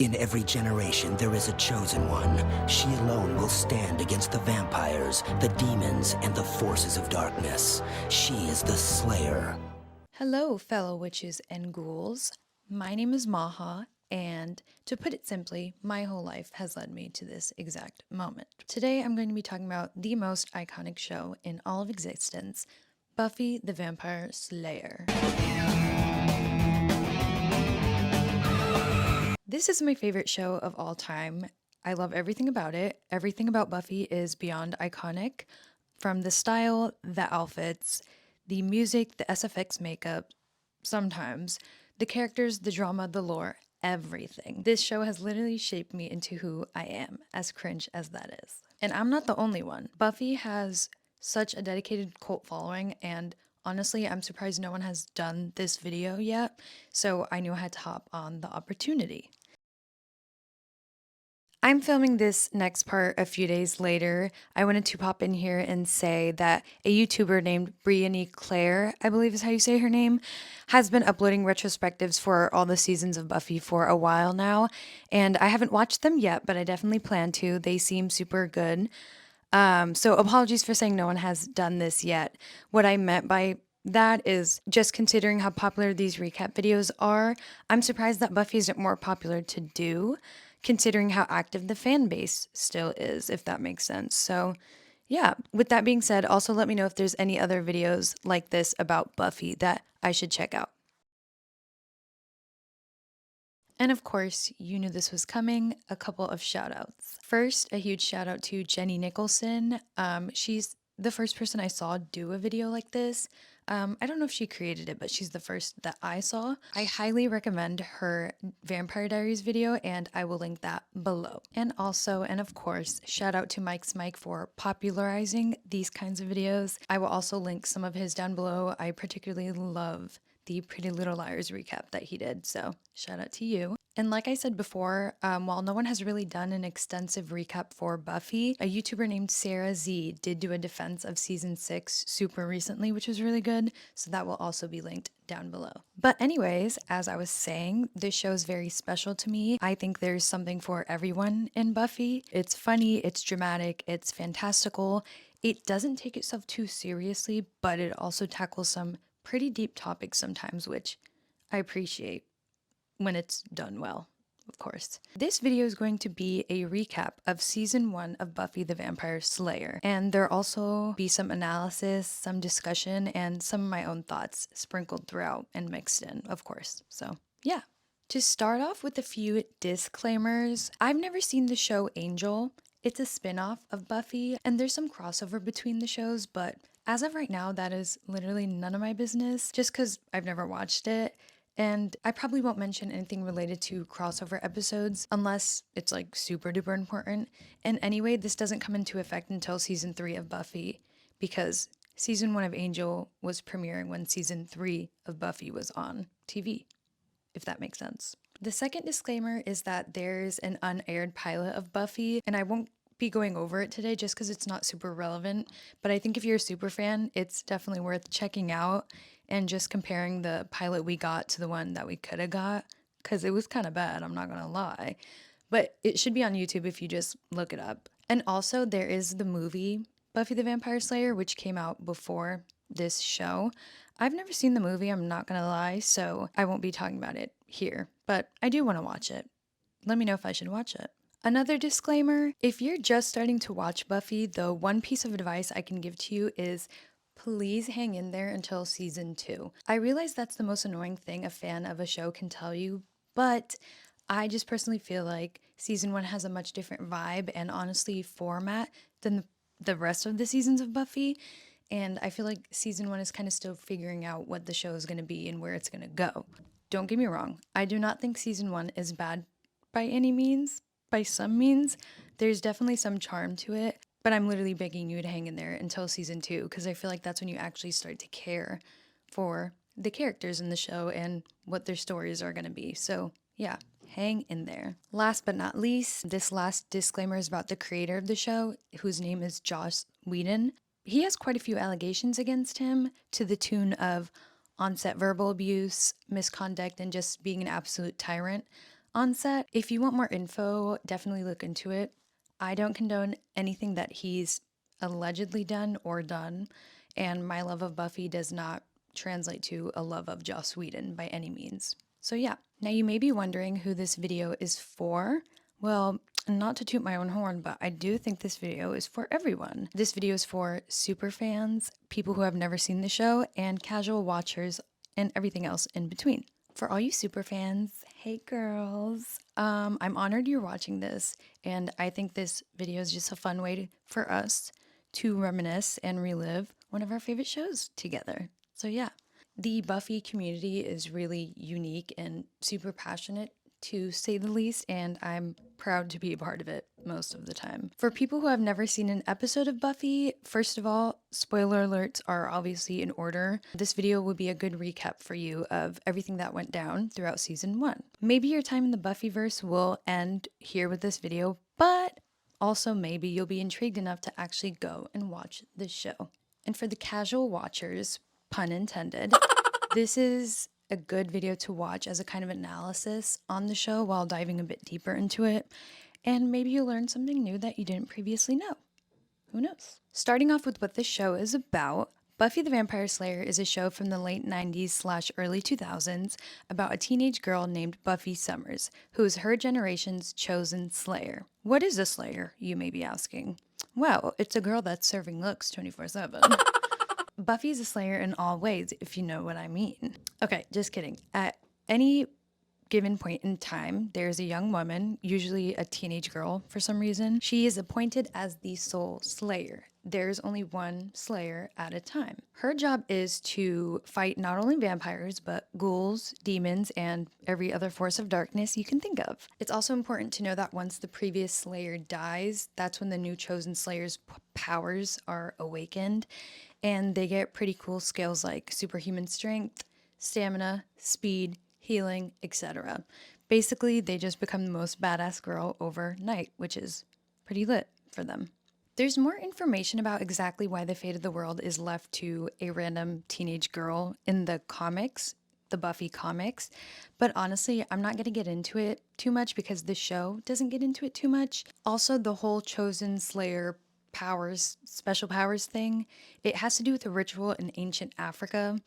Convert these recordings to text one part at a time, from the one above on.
In every generation, there is a chosen one. She alone will stand against the vampires, the demons, and the forces of darkness. She is the Slayer. Hello, fellow witches and ghouls. My name is Maha, and to put it simply, my whole life has led me to this exact moment. Today, I'm going to be talking about the most iconic show in all of existence, Buffy the Vampire Slayer. This is my favorite show of all time. I love everything about it. Everything about Buffy is beyond iconic. From the style, the outfits, the music, the SFX makeup, sometimes, the characters, the drama, the lore, everything. This show has literally shaped me into who I am, as cringe as that is. And I'm not the only one. Buffy has such a dedicated cult following, and honestly, I'm surprised no one has done this video yet, so I knew I had to hop on the opportunity. I'm filming this next part a few days later. I wanted to pop in here and say that a YouTuber named Brianne Claire, I believe is how you say her name, has been uploading retrospectives for all the seasons of Buffy for a while now. And I haven't watched them yet, but I definitely plan to. They seem super good. So apologies for saying no one has done this yet. What I meant by that is just considering how popular these recap videos are, I'm surprised that Buffy isn't more popular to do, considering how active the fan base still is, if that makes sense. So, yeah, with that being said, also let me know if there's any other videos like this about Buffy that I should check out. And of course, you knew this was coming, a couple of shout outs. First, a huge shout out to Jenny Nicholson. She's the first person I saw do a video like this. I don't know if she created it, but she's the first that I saw. I highly recommend her Vampire Diaries video, and I will link that below. And also, and of course, shout out to Mike's Mike for popularizing these kinds of videos. I will also link some of his down below. I particularly love the Pretty Little Liars recap that he did. So shout out to you. And like I said before, while no one has really done an extensive recap for Buffy, a YouTuber named Sarah Z did do a defense of season 6 super recently, which was really good. So that will also be linked down below. But anyways, as I was saying, this show is very special to me. I think there's something for everyone in Buffy. It's funny, it's dramatic, it's fantastical. It doesn't take itself too seriously, but it also tackles some pretty deep topics sometimes, which I appreciate when it's done well, of course. This video is going to be a recap of season 1 of Buffy the Vampire Slayer, and there'll also be some analysis, some discussion, and some of my own thoughts sprinkled throughout and mixed in, of course. So, yeah. To start off with a few disclaimers, I've never seen the show Angel. It's a spin-off of Buffy, and there's some crossover between the shows, but as of right now, that is literally none of my business, just because I've never watched it. And I probably won't mention anything related to crossover episodes unless it's like super duper important. And anyway, this doesn't come into effect until season 3 of Buffy, because season 1 of Angel was premiering when season 3 of Buffy was on TV, if that makes sense. The second disclaimer is that there's an unaired pilot of Buffy, and I won't be going over it today just because it's not super relevant, but I think if you're a super fan, it's definitely worth checking out and just comparing the pilot we got to the one that we could have got, because it was kind of bad, I'm not gonna lie. But it should be on YouTube if you just look it up. And also, there is the movie Buffy the Vampire Slayer, which came out before this show. I've never seen the movie, I'm not gonna lie, so I won't be talking about it here, but I do want to watch it. Let me know if I should watch it. Another disclaimer, if you're just starting to watch Buffy, the one piece of advice I can give to you is please hang in there until season 2. I realize that's the most annoying thing a fan of a show can tell you, but I just personally feel like season 1 has a much different vibe and honestly format than the rest of the seasons of Buffy. And I feel like season 1 is kind of still figuring out what the show is going to be and where it's going to go. Don't get me wrong, I do not think season 1 is bad by any means. By some means, there's definitely some charm to it, but I'm literally begging you to hang in there until season 2 because I feel like that's when you actually start to care for the characters in the show and what their stories are going to be. So, yeah, hang in there. Last but not least, this last disclaimer is about the creator of the show, whose name is Joss Whedon. He has quite a few allegations against him to the tune of on-set verbal abuse, misconduct, and just being an absolute tyrant. on set. If you want more info, definitely look into it. I don't condone anything that he's allegedly done or done, and my love of Buffy does not translate to a love of Joss Whedon by any means. So yeah, now you may be wondering who this video is for. Well, not to toot my own horn, but I do think this video is for everyone. This video is for super fans, people who have never seen the show, and casual watchers, and everything else in between. For all you super fans, hey girls, I'm honored you're watching this, and I think this video is just a fun way for us to reminisce and relive one of our favorite shows together. So yeah, the Buffy community is really unique and super passionate, to say the least, and I'm proud to be a part of it most of the time. For people who have never seen an episode of Buffy, first of all, spoiler alerts are obviously in order. This video will be a good recap for you of everything that went down throughout season 1. Maybe your time in the Buffyverse will end here with this video, but also maybe you'll be intrigued enough to actually go and watch this show. And for the casual watchers, pun intended, this is a good video to watch as a kind of analysis on the show while diving a bit deeper into it, and maybe you'll learn something new that you didn't previously know. Who knows? Starting off with what this show is about, Buffy the Vampire Slayer is a show from the late 90s / early 2000s about a teenage girl named Buffy Summers, who is her generation's chosen slayer. What is a slayer, you may be asking? Well, it's a girl that's serving looks 24/7. Buffy's a slayer in all ways, if you know what I mean. Okay, just kidding. At any given point in time, there's a young woman, usually a teenage girl for some reason. She is appointed as the sole slayer. There's only one slayer at a time. Her job is to fight not only vampires, but ghouls, demons, and every other force of darkness you can think of. It's also important to know that once the previous slayer dies, that's when the new chosen slayer's powers are awakened, and they get pretty cool skills like superhuman strength, stamina, speed, healing, etc. Basically, they just become the most badass girl overnight, which is pretty lit for them. There's more information about exactly why the fate of the world is left to a random teenage girl in the comics, the Buffy comics, but honestly, I'm not going to get into it too much because the show doesn't get into it too much. Also, the whole chosen slayer powers, special powers thing, it has to do with a ritual in ancient Africa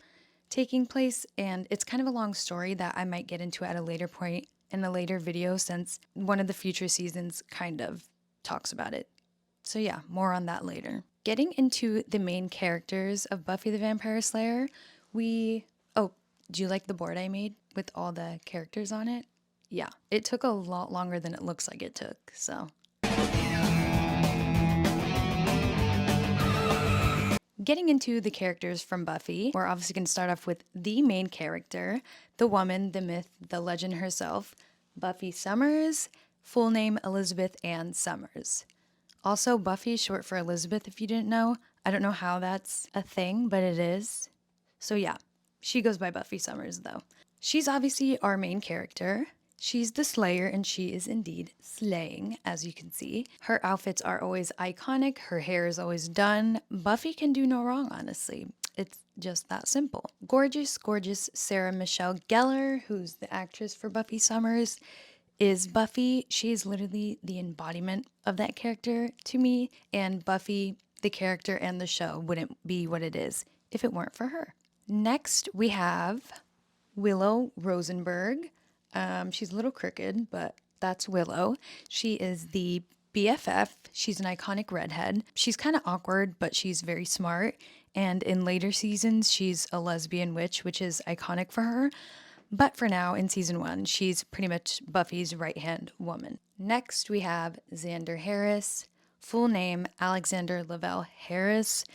taking place, and it's kind of a long story that I might get into at a later point in a later video, since one of the future seasons kind of talks about it. So yeah, more on that later. Getting into the main characters of Buffy the Vampire Slayer, oh, do you like the board I made with all the characters on it? Yeah, it took a lot longer than it looks like it took, so. Getting into the characters from Buffy, we're obviously going to start off with the main character, the woman, the myth, the legend herself, Buffy Summers, full name Elizabeth Ann Summers. Also, Buffy is short for Elizabeth, if you didn't know. I don't know how that's a thing, but it is. So yeah, she goes by Buffy Summers though. She's obviously our main character. She's the Slayer, and she is indeed slaying, as you can see. Her outfits are always iconic. Her hair is always done. Buffy can do no wrong, honestly. It's just that simple. Gorgeous, gorgeous Sarah Michelle Gellar, who's the actress for Buffy Summers, is Buffy. She is literally the embodiment of that character to me, and Buffy, the character and the show, wouldn't be what it is if it weren't for her. Next, we have Willow Rosenberg. She's a little crooked, but that's Willow. She is the BFF. She's an iconic redhead. She's kind of awkward, but she's very smart. And in later seasons, she's a lesbian witch, which is iconic for her. But for now, in season 1, she's pretty much Buffy's right-hand woman. Next, we have Xander Harris. Full name, Alexander Lavelle Harris.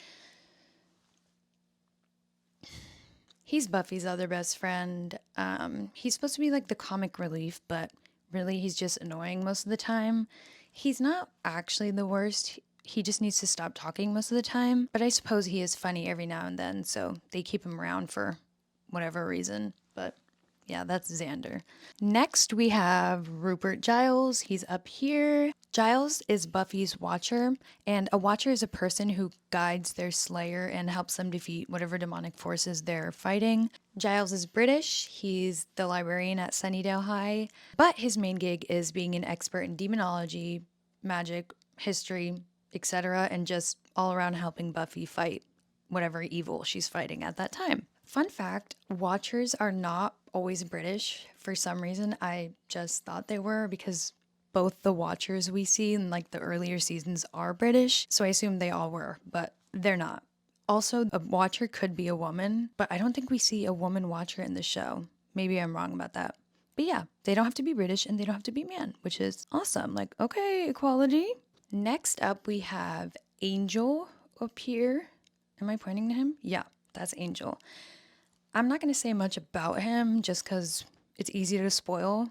He's Buffy's other best friend. He's supposed to be like the comic relief, but really he's just annoying most of the time. He's not actually the worst. He just needs to stop talking most of the time. But I suppose he is funny every now and then, so they keep him around for whatever reason. But yeah, that's Xander. Next, we have Rupert Giles. He's up here. Giles is Buffy's watcher, and a watcher is a person who guides their slayer and helps them defeat whatever demonic forces they're fighting. Giles is British, he's the librarian at Sunnydale High, but his main gig is being an expert in demonology, magic, history, etc., and just all around helping Buffy fight whatever evil she's fighting at that time. Fun fact, watchers are not always British. For some reason, I just thought they were because both the watchers we see in like the earlier seasons are British, so I assumed they all were, but they're not. Also, a watcher could be a woman, but I don't think we see a woman watcher in the show. Maybe I'm wrong about that. But yeah, they don't have to be British and they don't have to be man, which is awesome. Like, okay, equality. Next up, we have Angel up here. Am I pointing to him? Yeah, that's Angel. I'm not going to say much about him just because it's easy to spoil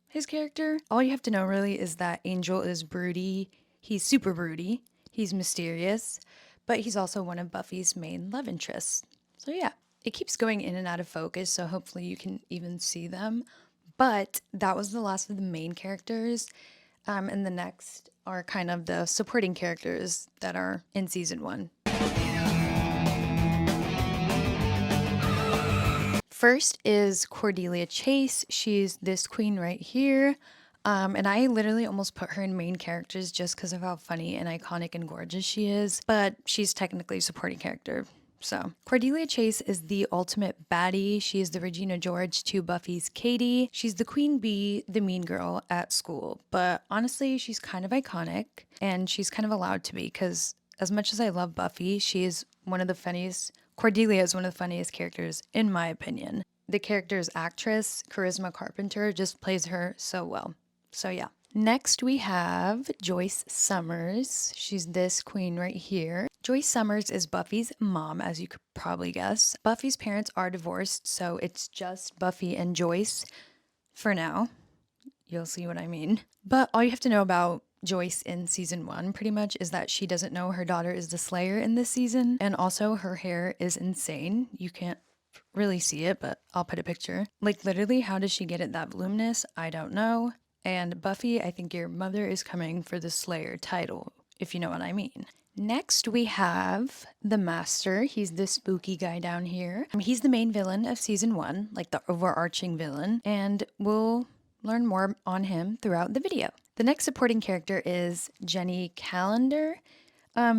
his character. All you have to know really is that Angel is broody. He's super broody. He's mysterious, but he's also one of Buffy's main love interests. So yeah, it keeps going in and out of focus, so hopefully you can even see them. But that was the last of the main characters. And the next are kind of the supporting characters that are in season 1. First is Cordelia Chase. She's this queen right here. And I literally almost put her in main characters just because of how funny and iconic and gorgeous she is. But she's technically a supporting character. So Cordelia Chase is the ultimate baddie. She is the Regina George to Buffy's Katie. She's the queen bee, the mean girl at school. But honestly, she's kind of iconic and she's kind of allowed to be because as much as I love Buffy, she is one of the funniest. Cordelia is one of the funniest characters, in my opinion. The character's actress, Charisma Carpenter, just plays her so well. So yeah. Next we have Joyce Summers. She's this queen right here. Joyce Summers is Buffy's mom, as you could probably guess. Buffy's parents are divorced, so it's just Buffy and Joyce for now. You'll see what I mean. But all you have to know about Joyce in season 1 pretty much is that she doesn't know her daughter is the Slayer in this season, and also her hair is insane. You can't really see it, but I'll put a picture. Like literally, how does she get it that voluminous? I don't know. And Buffy, I think your mother is coming for the Slayer title, if you know what I mean. Next, we have the Master. He's this spooky guy down here. He's the main villain of season 1, like the overarching villain, and we'll learn more on him throughout the video. The next supporting character is Jenny Calendar.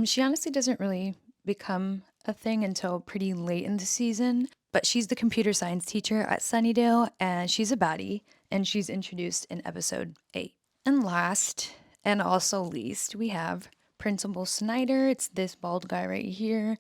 She honestly doesn't really become a thing until pretty late in the season, but she's the computer science teacher at Sunnydale, and she's a baddie, and she's introduced in episode 8. And last, and also least, we have Principal Snyder. It's this bald guy right here.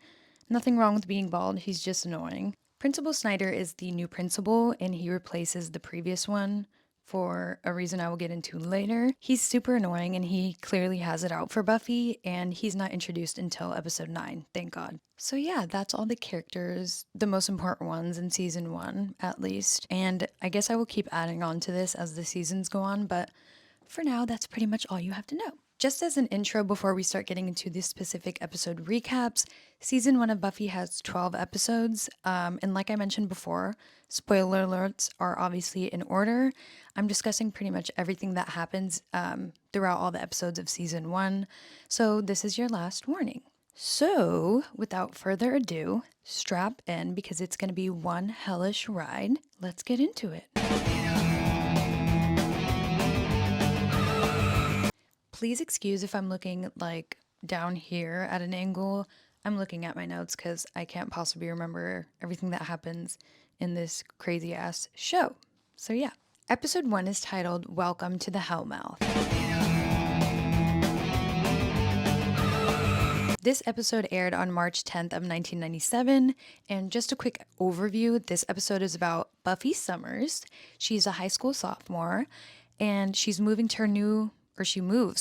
Nothing wrong with being bald, he's just annoying. Principal Snyder is the new principal, and he replaces the previous one for a reason I will get into later. He's super annoying and he clearly has it out for Buffy, and he's not introduced until episode 9, thank God. So yeah, that's all the characters, the most important ones in season 1 at least. And I guess I will keep adding on to this as the seasons go on, but for now, that's pretty much all you have to know. Just as an intro before we start getting into the specific episode recaps, season 1 of Buffy has 12 episodes, and like I mentioned before, spoiler alerts are obviously in order. I'm discussing pretty much everything that happens throughout all the episodes of season 1, so this is your last warning. So, without further ado, strap in because it's going to be one hellish ride. Let's get into it. Please excuse if I'm looking like down here at an angle. I'm looking at my notes because I can't possibly remember everything that happens in this crazy ass show. So yeah. Episode 1 is titled Welcome to the Hellmouth. This episode aired on March 10th of 1997, and just a quick overview, this episode is about Buffy Summers. She's a high school sophomore, and she moves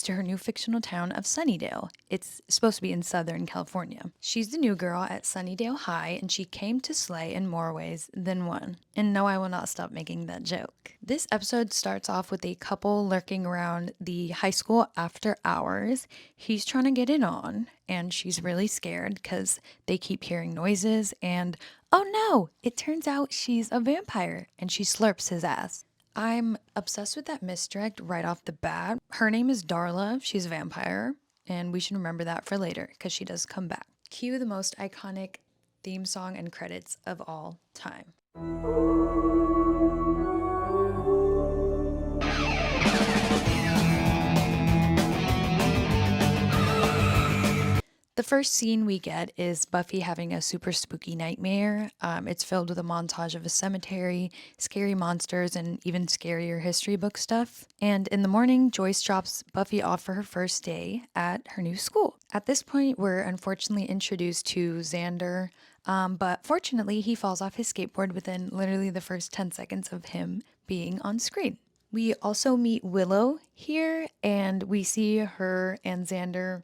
to her new fictional town of Sunnydale. It's supposed to be in Southern California. She's the new girl at Sunnydale High, and she came to slay in more ways than one. And no, I will not stop making that joke. This episode starts off with a couple lurking around the high school after hours. He's trying to get it on, and she's really scared because they keep hearing noises, and oh no, it turns out she's a vampire, and she slurps his ass. I'm obsessed with that misdirect right off the bat. Her name is Darla. She's a vampire, and we should remember that for later because she does come back. Cue the most iconic theme song and credits of all time. The first scene we get is Buffy having a super spooky nightmare. It's filled with a montage of a cemetery, scary monsters, and even scarier history book stuff. And in the morning, Joyce drops Buffy off for her first day at her new school. At this point, we're unfortunately introduced to Xander, but fortunately, he falls off his skateboard within literally the first 10 seconds of him being on screen. We also meet Willow here, and we see her and Xander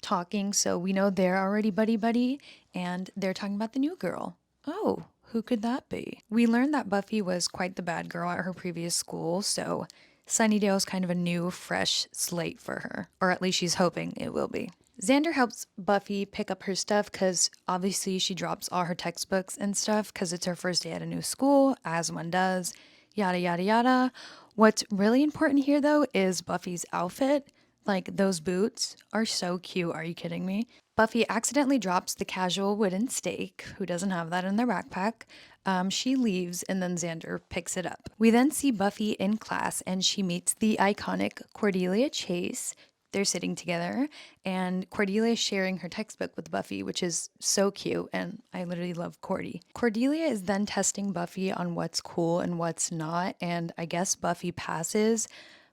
talking, so we know they're already buddy-buddy, and they're talking about the new girl. Oh, who could that be? We learned that Buffy was quite the bad girl at her previous school, so Sunnydale's kind of a new, fresh slate for her. Or at least she's hoping it will be. Xander helps Buffy pick up her stuff because obviously she drops all her textbooks and stuff because it's her first day at a new school, as one does, yada yada yada. What's really important here though is Buffy's outfit. Like, those boots are so cute. Are you kidding me? Buffy accidentally drops the casual wooden stake. Who doesn't have that in their backpack? She leaves and then Xander picks it up. We then see Buffy in class and she meets the iconic Cordelia Chase. They're sitting together and Cordelia is sharing her textbook with Buffy, which is so cute. And I literally love Cordy. Cordelia is then testing Buffy on what's cool and what's not. And I guess Buffy passes.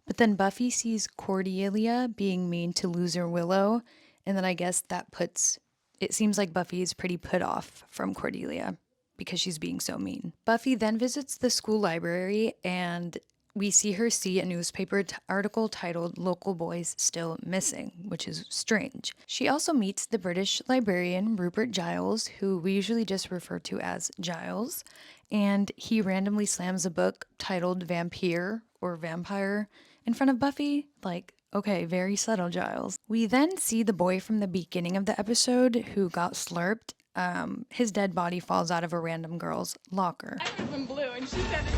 But then Buffy sees Cordelia being mean to loser Willow, and then I guess that it seems like Buffy is pretty put off from Cordelia because she's being so mean. Buffy then visits the school library and we see her see a newspaper article titled Local Boys Still Missing, which is strange. She also meets the British librarian Rupert Giles, who we usually just refer to as Giles, and he randomly slams a book titled Vampire or Vampire in front of Buffy. Like, okay, very subtle, Giles. We then see the boy from the beginning of the episode who got slurped. His dead body falls out of a random girl's locker. I would have been blue, and she said it.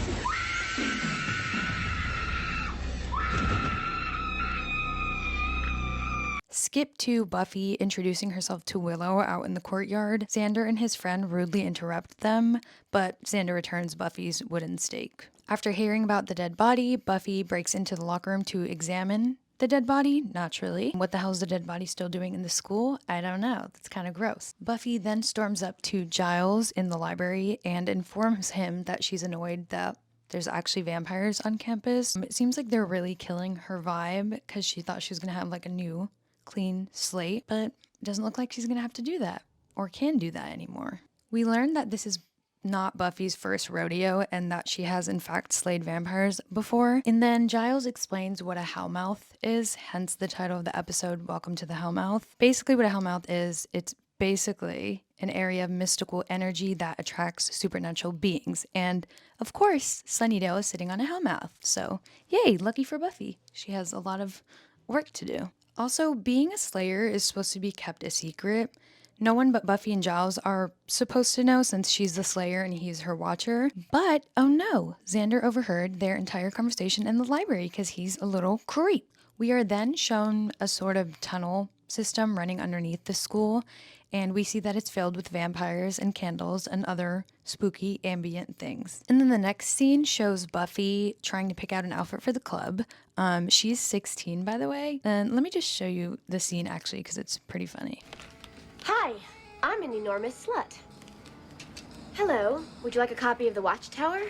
Skip to Buffy introducing herself to Willow out in the courtyard. Xander and his friend rudely interrupt them, but Xander returns Buffy's wooden stake. After hearing about the dead body, Buffy breaks into the locker room to examine the dead body, naturally. What the hell is the dead body still doing in the school? I don't know. That's kind of gross. Buffy then storms up to Giles in the library and informs him that she's annoyed that there's actually vampires on campus. It seems like they're really killing her vibe because she thought she was going to have like a new clean slate, but it doesn't look like she's going to have to do that or can do that anymore. We learned that this is not Buffy's first rodeo and that she has in fact slayed vampires before. And then Giles explains what a Hellmouth is, hence the title of the episode, Welcome to the Hellmouth. Basically what a Hellmouth is, it's basically an area of mystical energy that attracts supernatural beings. And of course, Sunnydale is sitting on a Hellmouth. So yay, lucky for Buffy. She has a lot of work to do. Also, being a Slayer is supposed to be kept a secret. No one but Buffy and Giles are supposed to know since she's the Slayer and he's her watcher. But, oh no, Xander overheard their entire conversation in the library because he's a little creep. We are then shown a sort of tunnel system running underneath the school, and we see that it's filled with vampires and candles and other spooky ambient things. And then the next scene shows Buffy trying to pick out an outfit for the club. She's 16, by the way. And let me just show you the scene actually because it's pretty funny. Hi, I'm an enormous slut. Hello, would you like a copy of The Watchtower?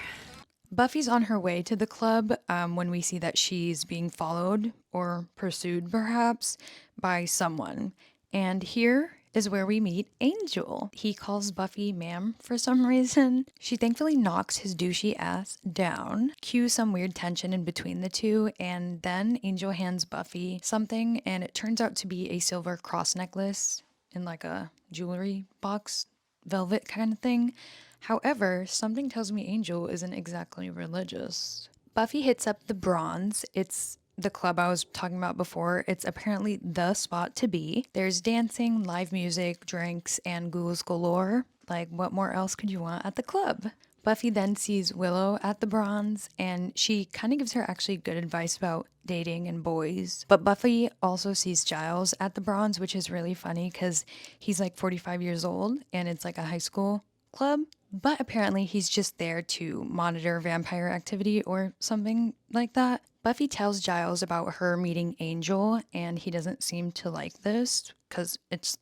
Buffy's on her way to the club when we see that she's being followed or pursued perhaps by someone. And here is where we meet Angel. He calls Buffy ma'am for some reason. She thankfully knocks his douchey ass down, cue some weird tension in between the two, and then Angel hands Buffy something and it turns out to be a silver cross necklace in like a jewelry box, velvet kind of thing. However, something tells me Angel isn't exactly religious. Buffy hits up the Bronze. It's the club I was talking about before. It's apparently the spot to be. There's dancing, live music, drinks, and ghouls galore. Like, what more else could you want at the club? Buffy then sees Willow at the Bronze, and she kind of gives her actually good advice about dating and boys. But Buffy also sees Giles at the Bronze, which is really funny because he's like 45 years old and it's like a high school club. But apparently he's just there to monitor vampire activity or something like that. Buffy tells Giles about her meeting Angel, and he doesn't seem to like this because it's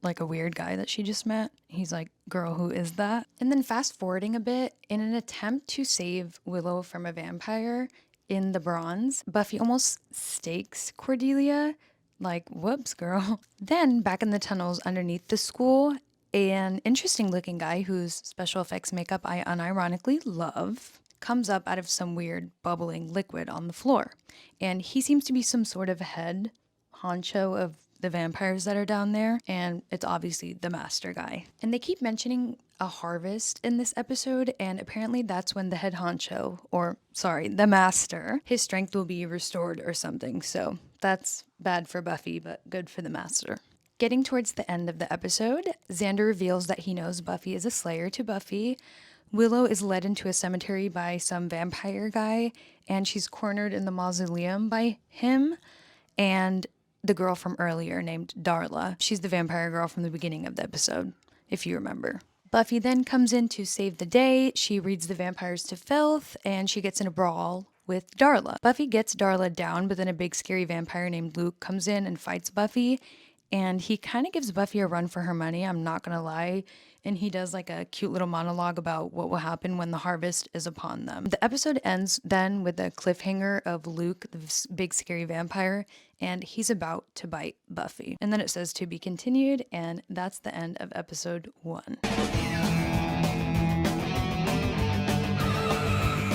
like a weird guy that she just met. He's like, girl, who is that? And then fast forwarding a bit, in an attempt to save Willow from a vampire in the Bronze, Buffy almost stakes Cordelia. Like, whoops, girl. Then back in the tunnels underneath the school, an interesting looking guy whose special effects makeup I unironically love comes up out of some weird bubbling liquid on the floor. And he seems to be some sort of head honcho of the vampires that are down there, and it's obviously the master guy. And they keep mentioning a harvest in this episode, and apparently that's when the head honcho, or sorry, the master, his strength will be restored or something. So that's bad for Buffy, but good for the master. Getting towards the end of the episode, Xander reveals that he knows Buffy is a slayer to Buffy. Willow is led into a cemetery by some vampire guy, and she's cornered in the mausoleum by him and the girl from earlier named Darla. She's the vampire girl from the beginning of the episode, if you remember. Buffy then comes in to save the day. She reads the vampires to filth, and she gets in a brawl with Darla. Buffy gets Darla down, but then a big scary vampire named Luke comes in and fights Buffy, and he kind of gives Buffy a run for her money, I'm not gonna lie. And he does like a cute little monologue about what will happen when the harvest is upon them. The episode ends then with a cliffhanger of Luke, the big scary vampire, and he's about to bite Buffy. And then it says to be continued, and that's the end of episode 1.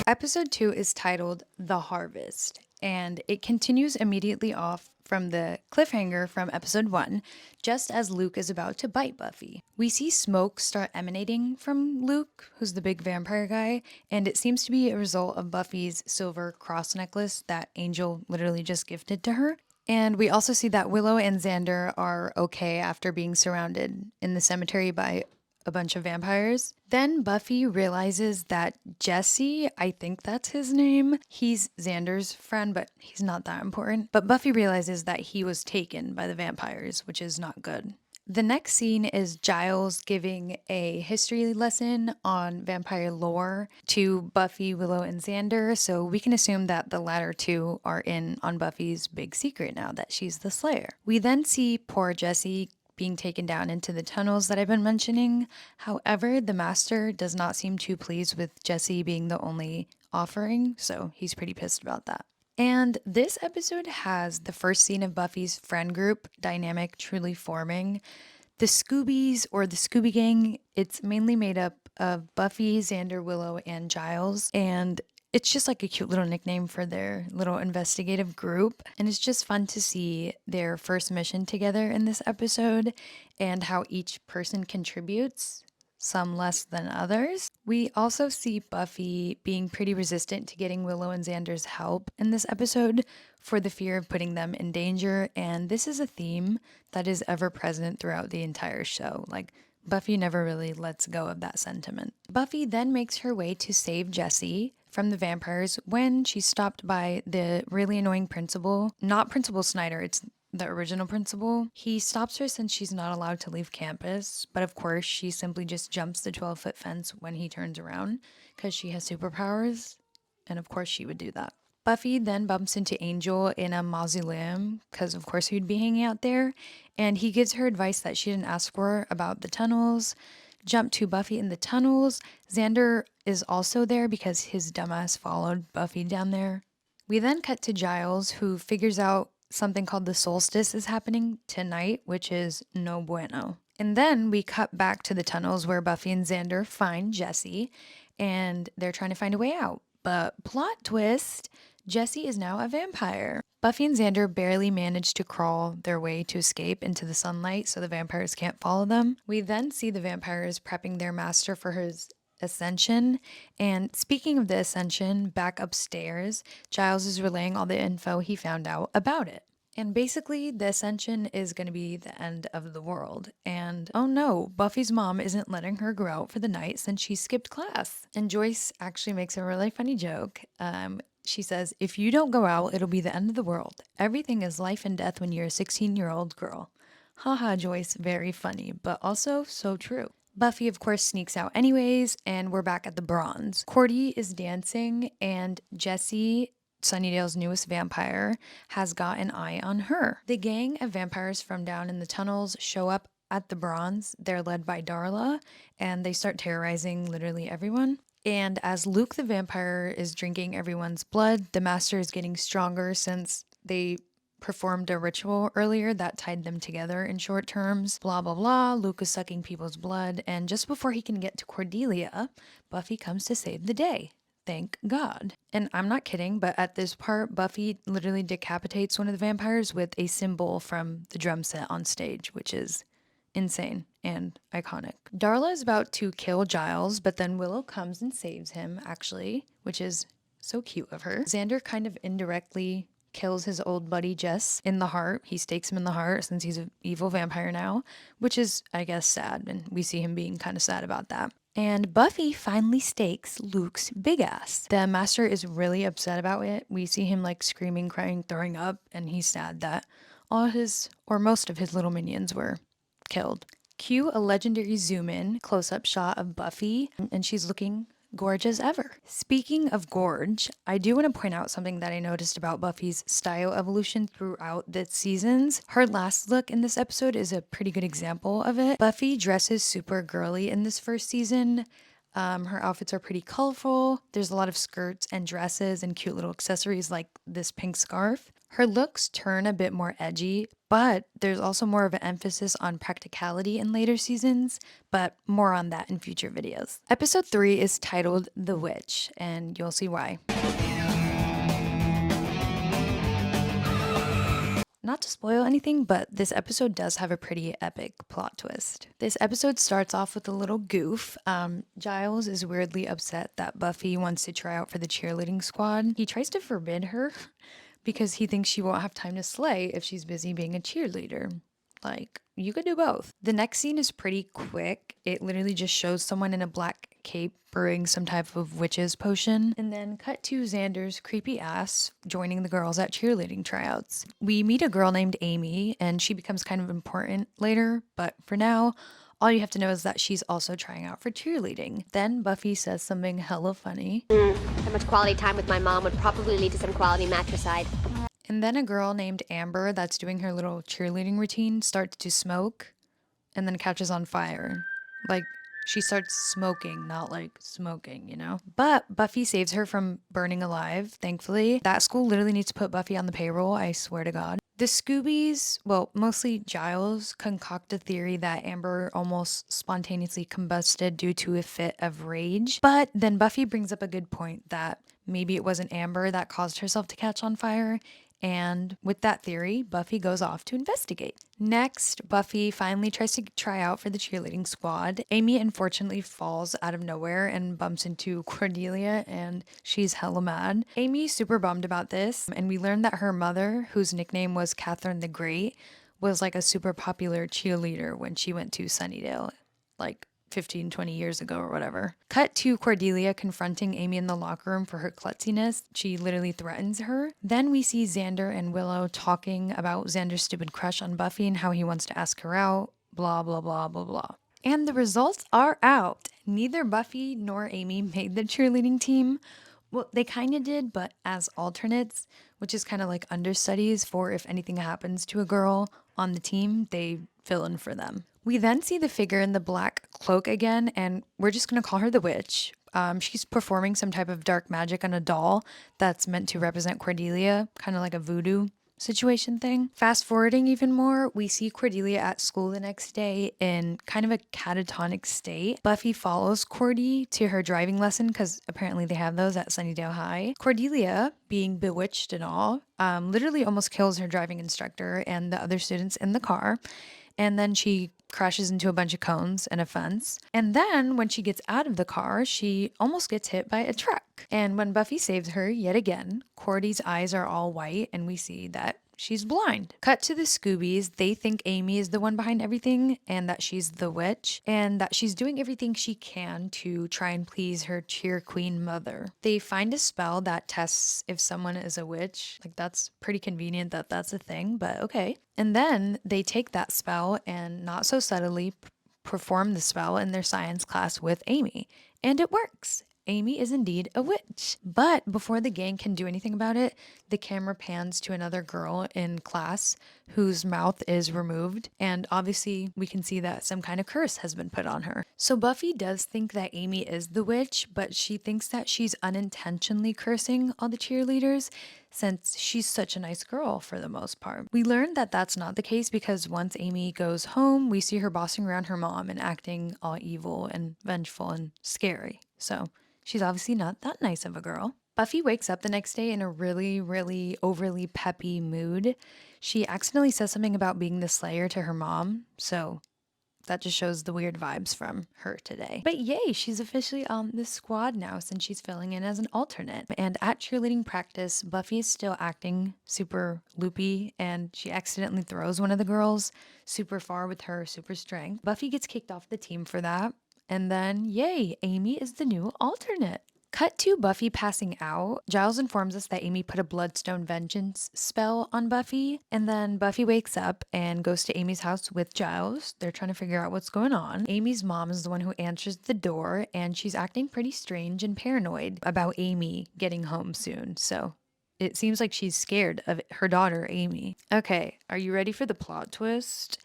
Episode 2 is titled The Harvest, and it continues immediately off from the cliffhanger from episode 1, just as Luke is about to bite Buffy. We see smoke start emanating from Luke, who's the big vampire guy, and it seems to be a result of Buffy's silver cross necklace that Angel literally just gifted to her. And we also see that Willow and Xander are okay after being surrounded in the cemetery by a bunch of vampires. Then Buffy realizes that Jesse, I think that's his name, he's Xander's friend, but he's not that important. But Buffy realizes that he was taken by the vampires, which is not good. The next scene is Giles giving a history lesson on vampire lore to Buffy, Willow, and Xander, so we can assume that the latter two are in on Buffy's big secret now that she's the Slayer. We then see poor Jesse being taken down into the tunnels that I've been mentioning. However, the master does not seem too pleased with Jesse being the only offering, so he's pretty pissed about that. And this episode has the first scene of Buffy's friend group dynamic truly forming. The Scoobies, or the Scooby Gang, it's mainly made up of Buffy, Xander, Willow, and Giles, and it's just like a cute little nickname for their little investigative group. And it's just fun to see their first mission together in this episode and how each person contributes, some less than others. We also see Buffy being pretty resistant to getting Willow and Xander's help in this episode for the fear of putting them in danger. And this is a theme that is ever present throughout the entire show. Like, Buffy never really lets go of that sentiment. Buffy then makes her way to save Jesse from the vampires when she's stopped by the really annoying principal. Not Principal Snyder, it's the original principal. He stops her since she's not allowed to leave campus, but of course she simply just jumps the 12-foot fence when he turns around because she has superpowers, and of course she would do that. Buffy then bumps into Angel in a mausoleum because of course he'd be hanging out there, and he gives her advice that she didn't ask for about the tunnels. Jump to Buffy in the tunnels. Xander is also there because his dumbass followed Buffy down there. We then cut to Giles, who figures out something called the solstice is happening tonight, which is no bueno. And then we cut back to the tunnels where Buffy and Xander find Jesse, and they're trying to find a way out. But plot twist, Jesse is now a vampire. Buffy and Xander barely manage to crawl their way to escape into the sunlight so the vampires can't follow them. We then see the vampires prepping their master for his ascension. And speaking of the ascension, back upstairs, Giles is relaying all the info he found out about it. And basically, the Ascension is going to be the end of the world. And oh no, Buffy's mom isn't letting her go out for the night since she skipped class. And Joyce actually makes a really funny joke. She says, if you don't go out, it'll be the end of the world. Everything is life and death when you're a 16-year-old girl. Haha, Joyce, very funny, but also so true. Buffy, of course, sneaks out anyways, and we're back at the Bronze. Cordy is dancing, and Jessie, Sunnydale's newest vampire, has got an eye on her. The gang of vampires from down in the tunnels show up at the Bronze. They're led by Darla, and they start terrorizing literally everyone. And as Luke the vampire is drinking everyone's blood, the master is getting stronger since they performed a ritual earlier that tied them together in short terms. Blah, blah, blah. Luke is sucking people's blood. And just before he can get to Cordelia, Buffy comes to save the day. Thank God. And I'm not kidding, but at this part, Buffy literally decapitates one of the vampires with a cymbal from the drum set on stage, which is insane and iconic. Darla is about to kill Giles, but then Willow comes and saves him, actually, which is so cute of her. Xander kind of indirectly kills his old buddy Jess in the heart. He stakes him in the heart since he's an evil vampire now, which is, I guess, sad, and we see him being kind of sad about that. And Buffy finally stakes Luke's big ass. The master is really upset about it. We see him like screaming, crying, throwing up, and he's sad that all his, or most of his little minions were killed. Cue a legendary zoom in close-up shot of Buffy, and she's looking gorge as ever. Speaking of gorge, I do want to point out something that I noticed about Buffy's style evolution throughout the seasons. Her last look in this episode is a pretty good example of it. Buffy dresses super girly in this first season. Her outfits are pretty colorful. There's a lot of skirts and dresses and cute little accessories like this pink scarf. Her looks turn a bit more edgy, but there's also more of an emphasis on practicality in later seasons, but more on that in future videos. Episode 3 is titled The Witch, and you'll see why. Not to spoil anything, but this episode does have a pretty epic plot twist. This episode starts off with a little goof. Giles is weirdly upset that Buffy wants to try out for the cheerleading squad. He tries to forbid her because he thinks she won't have time to slay if she's busy being a cheerleader. Like, you could do both. The next scene is pretty quick. It literally just shows someone in a black cape brewing some type of witch's potion, and then cut to Xander's creepy ass joining the girls at cheerleading tryouts. We meet a girl named Amy, and she becomes kind of important later, but for now, all you have to know is that she's also trying out for cheerleading. Then Buffy says something hella funny. That much quality time with my mom would probably lead to some quality matricide. And then a girl named Amber that's doing her little cheerleading routine starts to smoke and then catches on fire. Like, she starts smoking, not like smoking, you know? But Buffy saves her from burning alive, thankfully. That school literally needs to put Buffy on the payroll, I swear to God. The Scoobies, well, mostly Giles, concoct a theory that Amber almost spontaneously combusted due to a fit of rage. But then Buffy brings up a good point that maybe it wasn't Amber that caused herself to catch on fire. And with that theory, Buffy goes off to investigate. Next, Buffy finally tries to try out for the cheerleading squad. Amy unfortunately falls out of nowhere and bumps into Cordelia, and she's hella mad. Amy's super bummed about this, and we learned that her mother, whose nickname was Catherine the Great, was like a super popular cheerleader when she went to Sunnydale, like 15, 20 years ago or whatever. Cut to Cordelia confronting Amy in the locker room for her klutziness. She literally threatens her. Then we see Xander and Willow talking about Xander's stupid crush on Buffy and how he wants to ask her out, blah, blah, blah, blah, blah. And the results are out. Neither Buffy nor Amy made the cheerleading team. Well, they kind of did, but as alternates, which is kind of like understudies for if anything happens to a girl on the team, they fill in for them. We then see the figure in the black cloak again, and we're just going to call her the witch. She's performing some type of dark magic on a doll that's meant to represent Cordelia, kind of like a voodoo situation thing. Fast forwarding even more, we see Cordelia at school the next day in kind of a catatonic state. Buffy follows Cordy to her driving lesson because apparently they have those at Sunnydale High. Cordelia, being bewitched and all, literally almost kills her driving instructor and the other students in the car. And then she crashes into a bunch of cones and a fence. And then when she gets out of the car, she almost gets hit by a truck. And when Buffy saves her yet again, Cordy's eyes are all white and we see that she's blind. Cut to the Scoobies. They think Amy is the one behind everything and that she's the witch and that she's doing everything she can to try and please her cheer queen mother. They find a spell that tests if someone is a witch. Like, that's pretty convenient that that's a thing, but okay. And then they take that spell and not so subtly perform the spell in their science class with Amy. And it works. Amy is indeed a witch. But before the gang can do anything about it, the camera pans to another girl in class whose mouth is removed. And obviously, we can see that some kind of curse has been put on her. So Buffy does think that Amy is the witch, but she thinks that she's unintentionally cursing all the cheerleaders since she's such a nice girl for the most part. We learned that that's not the case because once Amy goes home, we see her bossing around her mom and acting all evil and vengeful and scary. So she's obviously not that nice of a girl. Buffy wakes up the next day in a really, really overly peppy mood. She accidentally says something about being the Slayer to her mom, so that just shows the weird vibes from her today. But yay, she's officially on the squad now since she's filling in as an alternate. And at cheerleading practice, Buffy is still acting super loopy and she accidentally throws one of the girls super far with her super strength. Buffy gets kicked off the team for that. And then, yay, Amy is the new alternate. Cut to Buffy passing out. Giles informs us that Amy put a Bloodstone Vengeance spell on Buffy. And then Buffy wakes up and goes to Amy's house with Giles. They're trying to figure out what's going on. Amy's mom is the one who answers the door, and she's acting pretty strange and paranoid about Amy getting home soon. So it seems like she's scared of her daughter, Amy. Okay, are you ready for the plot twist?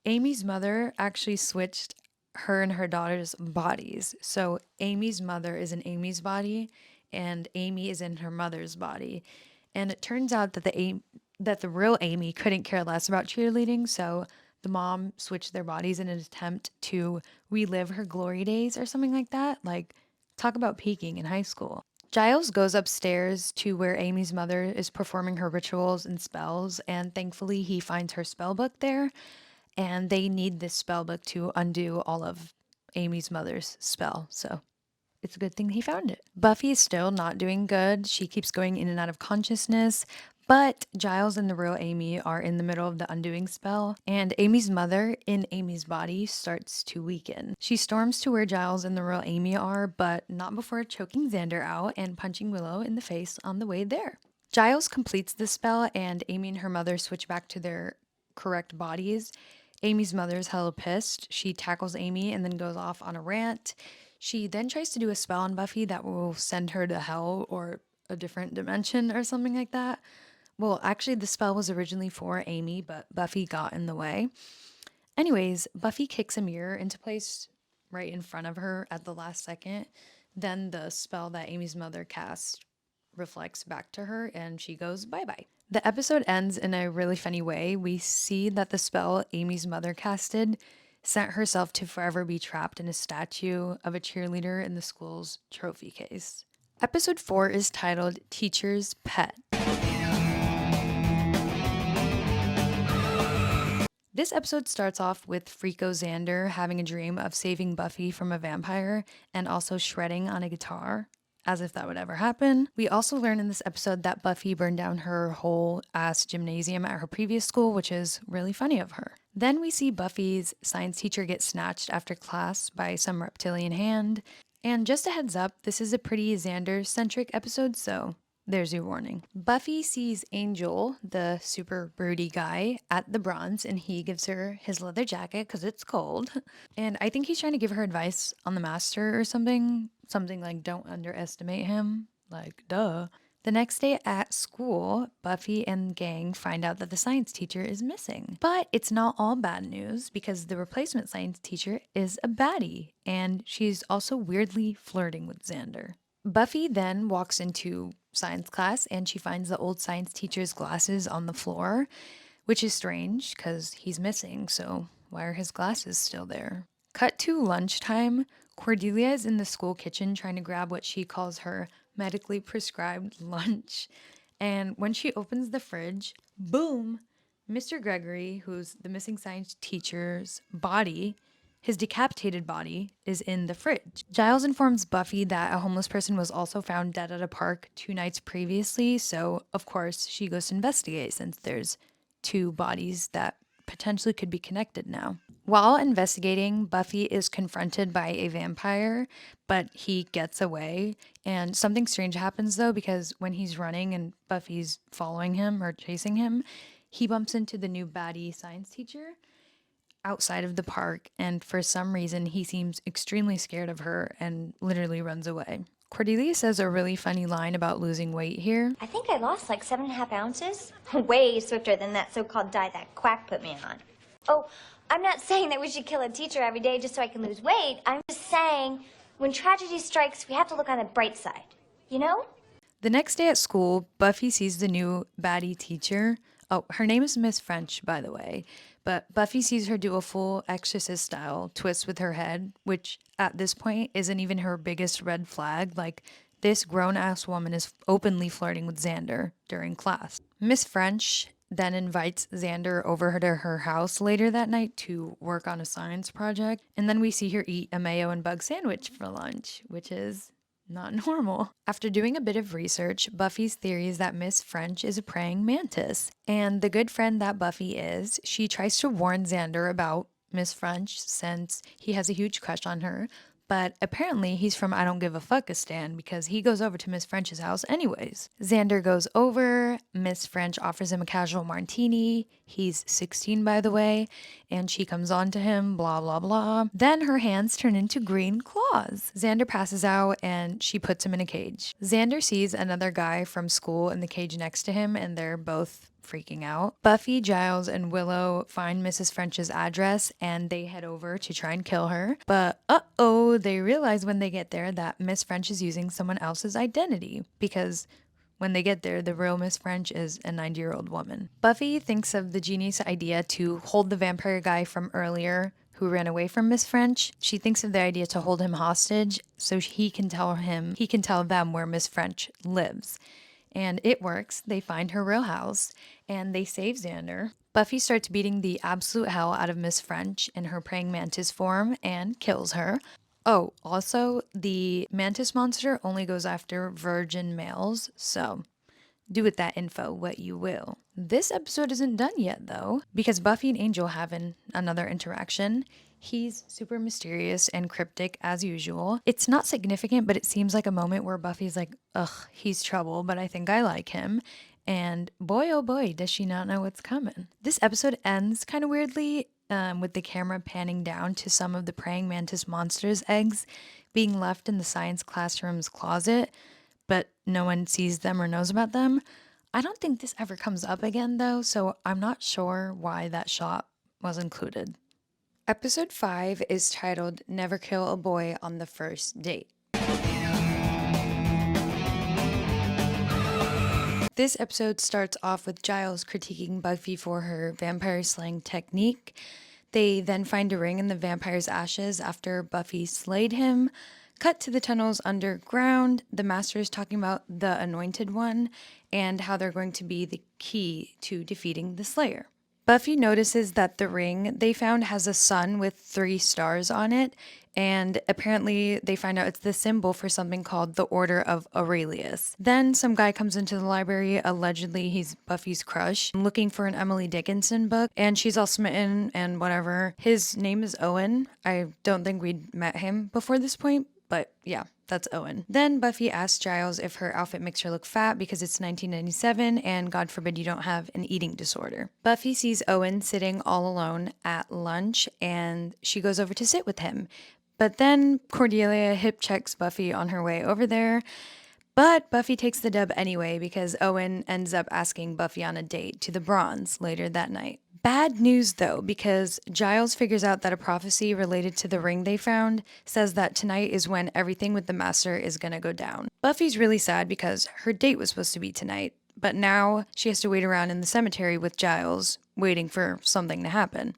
Amy's mother actually switched her and her daughter's bodies. So Amy's mother is in Amy's body and Amy is in her mother's body. And it turns out that the real Amy couldn't care less about cheerleading, so the mom switched their bodies in an attempt to relive her glory days or something like that. Like, talk about peaking in high school. Giles goes upstairs to where Amy's mother is performing her rituals and spells, and thankfully he finds her spell book there. And they need this spell book to undo all of Amy's mother's spell. So it's a good thing he found it. Buffy is still not doing good. She keeps going in and out of consciousness. But Giles and the real Amy are in the middle of the undoing spell, and Amy's mother in Amy's body starts to weaken. She storms to where Giles and the real Amy are, but not before choking Xander out and punching Willow in the face on the way there. Giles completes the spell, and Amy and her mother switch back to their correct bodies. Amy's mother is hella pissed. She tackles Amy and then goes off on a rant. She then tries to do a spell on Buffy that will send her to hell or a different dimension or something like that. Well, actually, the spell was originally for Amy, but Buffy got in the way. Anyways, Buffy kicks a mirror into place right in front of her at the last second. Then the spell that Amy's mother cast reflects back to her and she goes bye-bye. The episode ends in a really funny way. We see that the spell Amy's mother casted sent herself to forever be trapped in a statue of a cheerleader in the school's trophy case. Episode 4 is titled Teacher's Pet. This episode starts off with Freako Xander having a dream of saving Buffy from a vampire and also shredding on a guitar, as if that would ever happen. We also learn in this episode that Buffy burned down her whole ass gymnasium at her previous school, which is really funny of her. Then we see Buffy's science teacher get snatched after class by some reptilian hand. And just a heads up, this is a pretty Xander-centric episode, so there's your warning. Buffy sees Angel, the super broody guy, at the Bronze, and he gives her his leather jacket because it's cold. And I think he's trying to give her advice on the master or something. Something like, don't underestimate him. Like, duh. The next day at school, Buffy and gang find out that the science teacher is missing. But it's not all bad news because the replacement science teacher is a baddie, and she's also weirdly flirting with Xander. Buffy then walks into science class and she finds the old science teacher's glasses on the floor, which is strange because he's missing, so why are his glasses still there? Cut to lunchtime. Cordelia is in the school kitchen trying to grab what she calls her medically prescribed lunch. And when she opens the fridge, boom, Mr. Gregory, who's the missing science teacher's body, His decapitated body is in the fridge. Giles informs Buffy that a homeless person was also found dead at a park 2 nights previously, so of course she goes to investigate since there's 2 bodies that potentially could be connected now. While investigating, Buffy is confronted by a vampire, but he gets away. And something strange happens though, because when he's running and Buffy's following him or chasing him, he bumps into the new baddie science teacher outside of the park, and for some reason he seems extremely scared of her and literally runs away. Cordelia says a really funny line about losing weight here. I think I lost like 7.5 ounces. Way swifter than that so-called diet that quack put me on. Oh, I'm not saying that we should kill a teacher every day just so I can lose weight. I'm just saying when tragedy strikes, we have to look on the bright side, you know? The next day at school, Buffy sees the new baddie teacher. Oh, her name is Miss French, by the way. But Buffy sees her do a full exorcist-style twist with her head, which at this point isn't even her biggest red flag. Like, this grown-ass woman is openly flirting with Xander during class. Miss French then invites Xander over to her house later that night to work on a science project. And then we see her eat a mayo and bug sandwich for lunch, which is not normal. After doing a bit of research, Buffy's theory is that Miss French is a praying mantis. And the good friend that Buffy is, she tries to warn Xander about Miss French since he has a huge crush on her. But apparently he's from I don't give a fuckistan because he goes over to Miss French's house anyways. Xander goes over, Miss French offers him a casual martini. He's 16 by the way, and she comes on to him, blah blah blah. Then her hands turn into green claws. Xander passes out and she puts him in a cage. Xander sees another guy from school in the cage next to him and they're both freaking out. Buffy, Giles, and Willow find Mrs. French's address and they head over to try and kill her. But uh-oh, they realize when they get there that Miss French is using someone else's identity because when they get there, the real Miss French is a 90-year-old woman. Buffy thinks of the genius idea to hold the vampire guy from earlier who ran away from Miss French. She thinks of the idea to hold him hostage so he can tell them where Miss French lives. And it works. They find her real house and they save Xander. Buffy starts beating the absolute hell out of Miss French in her praying mantis form and kills her. Oh, also, the mantis monster only goes after virgin males, so do with that info what you will. This episode isn't done yet, though, because Buffy and Angel have another interaction. He's super mysterious and cryptic as usual. It's not significant, but it seems like a moment where Buffy's like, ugh, he's trouble, but I think I like him. And boy, oh boy, does she not know what's coming. This episode ends kind of weirdly with the camera panning down to some of the praying mantis monster's eggs being left in the science classroom's closet, but no one sees them or knows about them. I don't think this ever comes up again, though, so I'm not sure why that shot was included. Episode 5 is titled Never Kill a Boy on the First Date. This episode starts off with Giles critiquing Buffy for her vampire slaying technique. They then find a ring in the vampire's ashes after Buffy slayed him. Cut to the tunnels underground. The Master is talking about the Anointed One and how they're going to be the key to defeating the Slayer. Buffy notices that the ring they found has a sun with 3 stars on it, and apparently they find out it's the symbol for something called the Order of Aurelius. Then some guy comes into the library, allegedly he's Buffy's crush, looking for an Emily Dickinson book, and she's all smitten and whatever. His name is Owen. I don't think we'd met him before this point, but yeah, that's Owen. Then Buffy asks Giles if her outfit makes her look fat because it's 1997 and God forbid you don't have an eating disorder. Buffy sees Owen sitting all alone at lunch and she goes over to sit with him. But then Cordelia hip checks Buffy on her way over there. But Buffy takes the dub anyway because Owen ends up asking Buffy on a date to the Bronze later that night. Bad news though, because Giles figures out that a prophecy related to the ring they found says that tonight is when everything with the Master is gonna go down. Buffy's really sad because her date was supposed to be tonight, but now she has to wait around in the cemetery with Giles, waiting for something to happen.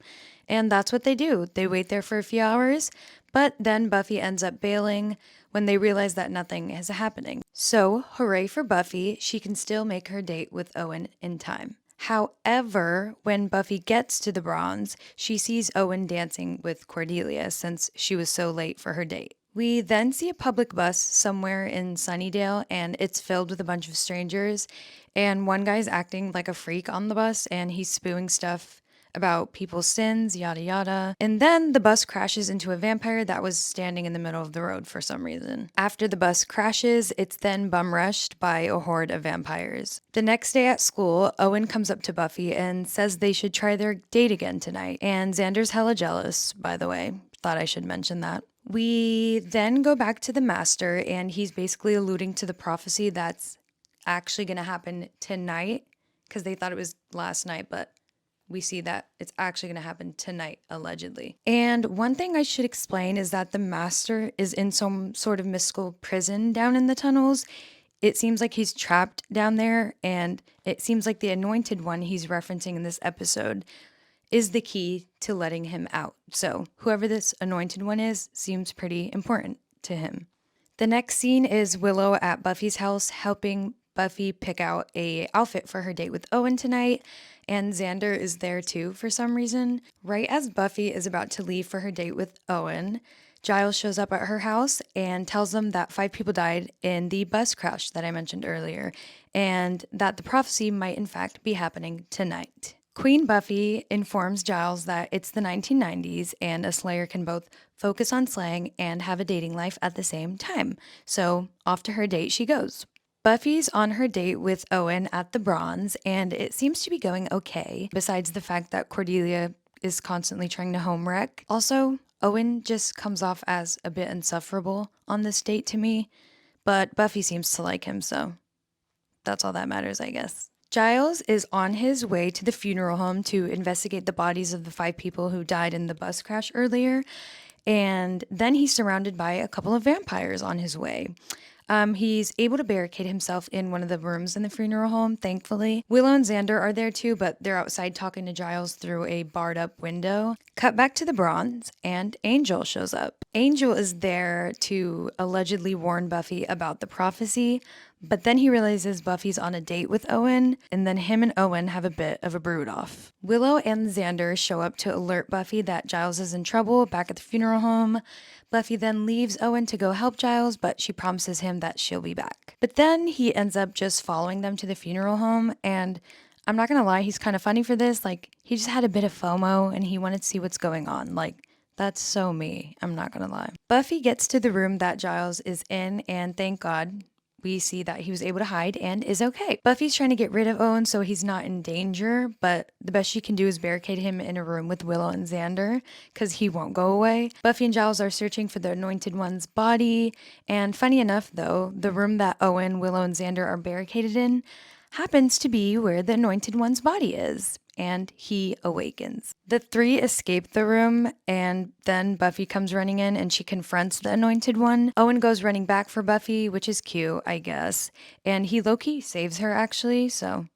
And that's what they do. They wait there for a few hours, but then Buffy ends up bailing when they realize that nothing is happening. So, hooray for Buffy, she can still make her date with Owen in time. However, when Buffy gets to the Bronze, she sees Owen dancing with Cordelia since she was so late for her date. We then see a public bus somewhere in Sunnydale, and it's filled with a bunch of strangers. And one guy's acting like a freak on the bus, and he's spewing stuff about people's sins, yada yada. And then the bus crashes into a vampire that was standing in the middle of the road for some reason. After the bus crashes, it's then bum rushed by a horde of vampires. The next day at school, Owen comes up to Buffy and says they should try their date again tonight. And Xander's hella jealous, by the way. Thought I should mention that. We then go back to the Master, and he's basically alluding to the prophecy that's actually going to happen tonight, because they thought it was last night, but we see that it's actually going to happen tonight, allegedly. And one thing I should explain is that the Master is in some sort of mystical prison down in the tunnels. It seems like he's trapped down there, and it seems like the Anointed One he's referencing in this episode is the key to letting him out. So whoever this Anointed One is seems pretty important to him. The next scene is Willow at Buffy's house helping Buffy pick out a outfit for her date with Owen tonight, and Xander is there too for some reason. Right as Buffy is about to leave for her date with Owen, Giles shows up at her house and tells them that 5 people died in the bus crash that I mentioned earlier, and that the prophecy might in fact be happening tonight. Queen Buffy informs Giles that it's the 1990s and a slayer can both focus on slaying and have a dating life at the same time. So off to her date she goes. Buffy's on her date with Owen at the Bronze, and it seems to be going okay, besides the fact that Cordelia is constantly trying to home wreck. Also, Owen just comes off as a bit insufferable on this date to me, but Buffy seems to like him, so that's all that matters, I guess. Giles is on his way to the funeral home to investigate the bodies of the 5 people who died in the bus crash earlier, and then he's surrounded by a couple of vampires on his way. He's able to barricade himself in one of the rooms in the funeral home, thankfully. Willow and Xander are there too, but they're outside talking to Giles through a barred up window. Cut back to the Bronze, and Angel shows up. Angel is there to allegedly warn Buffy about the prophecy, but then he realizes Buffy's on a date with Owen, and then him and Owen have a bit of a brood off. Willow and Xander show up to alert Buffy that Giles is in trouble back at the funeral home. Buffy then leaves Owen to go help Giles, but she promises him that she'll be back. But then he ends up just following them to the funeral home, and I'm not gonna lie, he's kind of funny for this. Like, he just had a bit of FOMO and he wanted to see what's going on. Like, that's so me, I'm not gonna lie. Buffy gets to the room that Giles is in, and thank God, we see that he was able to hide and is okay. Buffy's trying to get rid of Owen so he's not in danger, but the best she can do is barricade him in a room with Willow and Xander because he won't go away. Buffy and Giles are searching for the Anointed One's body, and funny enough though, the room that Owen, Willow, and Xander are barricaded in happens to be where the Anointed One's body is, and he awakens. The 3 escape the room, and then Buffy comes running in and she confronts the Anointed One. Owen goes running back for Buffy, which is cute, I guess, and he low-key saves her actually, so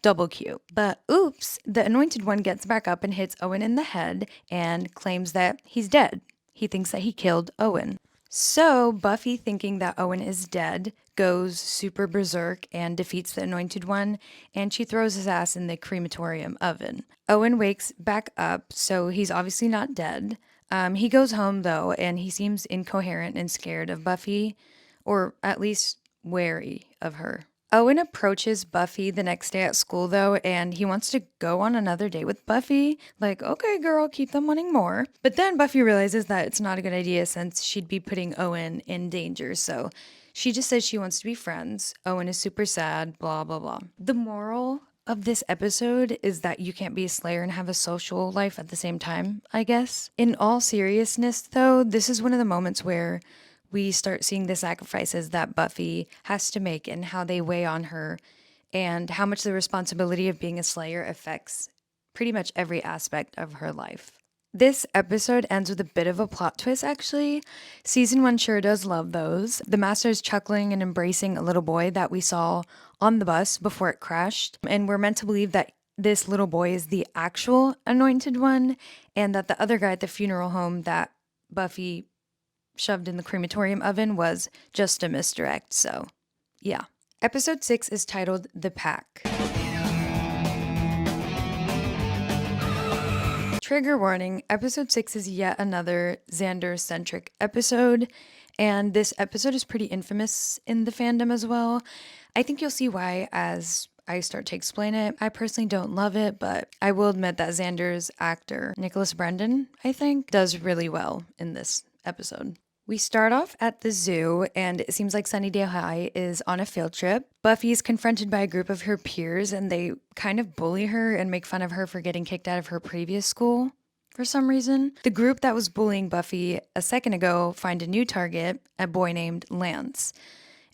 double cute. But oops, the Anointed One gets back up and hits Owen in the head and claims that he's dead. He thinks that he killed Owen. So Buffy, thinking that Owen is dead, goes super berserk and defeats the Anointed One, and she throws his ass in the crematorium oven. Owen wakes back up, so he's obviously not dead. He goes home though, and he seems incoherent and scared of Buffy, or at least wary of her. Owen approaches Buffy the next day at school though, and he wants to go on another date with Buffy. Like, okay girl, keep them wanting more. But then Buffy realizes that it's not a good idea since she'd be putting Owen in danger, so she just says she wants to be friends. Owen is super sad, blah blah blah. The moral of this episode is that you can't be a slayer and have a social life at the same time, I guess. In all seriousness though, this is one of the moments where we start seeing the sacrifices that Buffy has to make and how they weigh on her, and how much the responsibility of being a slayer affects pretty much every aspect of her life. This episode ends with a bit of a plot twist, actually. Season 1 sure does love those. The Master's chuckling and embracing a little boy that we saw on the bus before it crashed, and we're meant to believe that this little boy is the actual Anointed One, and that the other guy at the funeral home that Buffy shoved in the crematorium oven was just a misdirect, so yeah. Episode 6 is titled The Pack. Trigger warning, episode 6 is yet another Xander-centric episode, and this episode is pretty infamous in the fandom as well. I think you'll see why as I start to explain it. I personally don't love it, but I will admit that Xander's actor, Nicholas Brendan, I think, does really well in this episode. We start off at the zoo, and it seems like Sunnydale High is on a field trip. Buffy is confronted by a group of her peers, and they kind of bully her and make fun of her for getting kicked out of her previous school for some reason. The group that was bullying Buffy a second ago find a new target, a boy named Lance.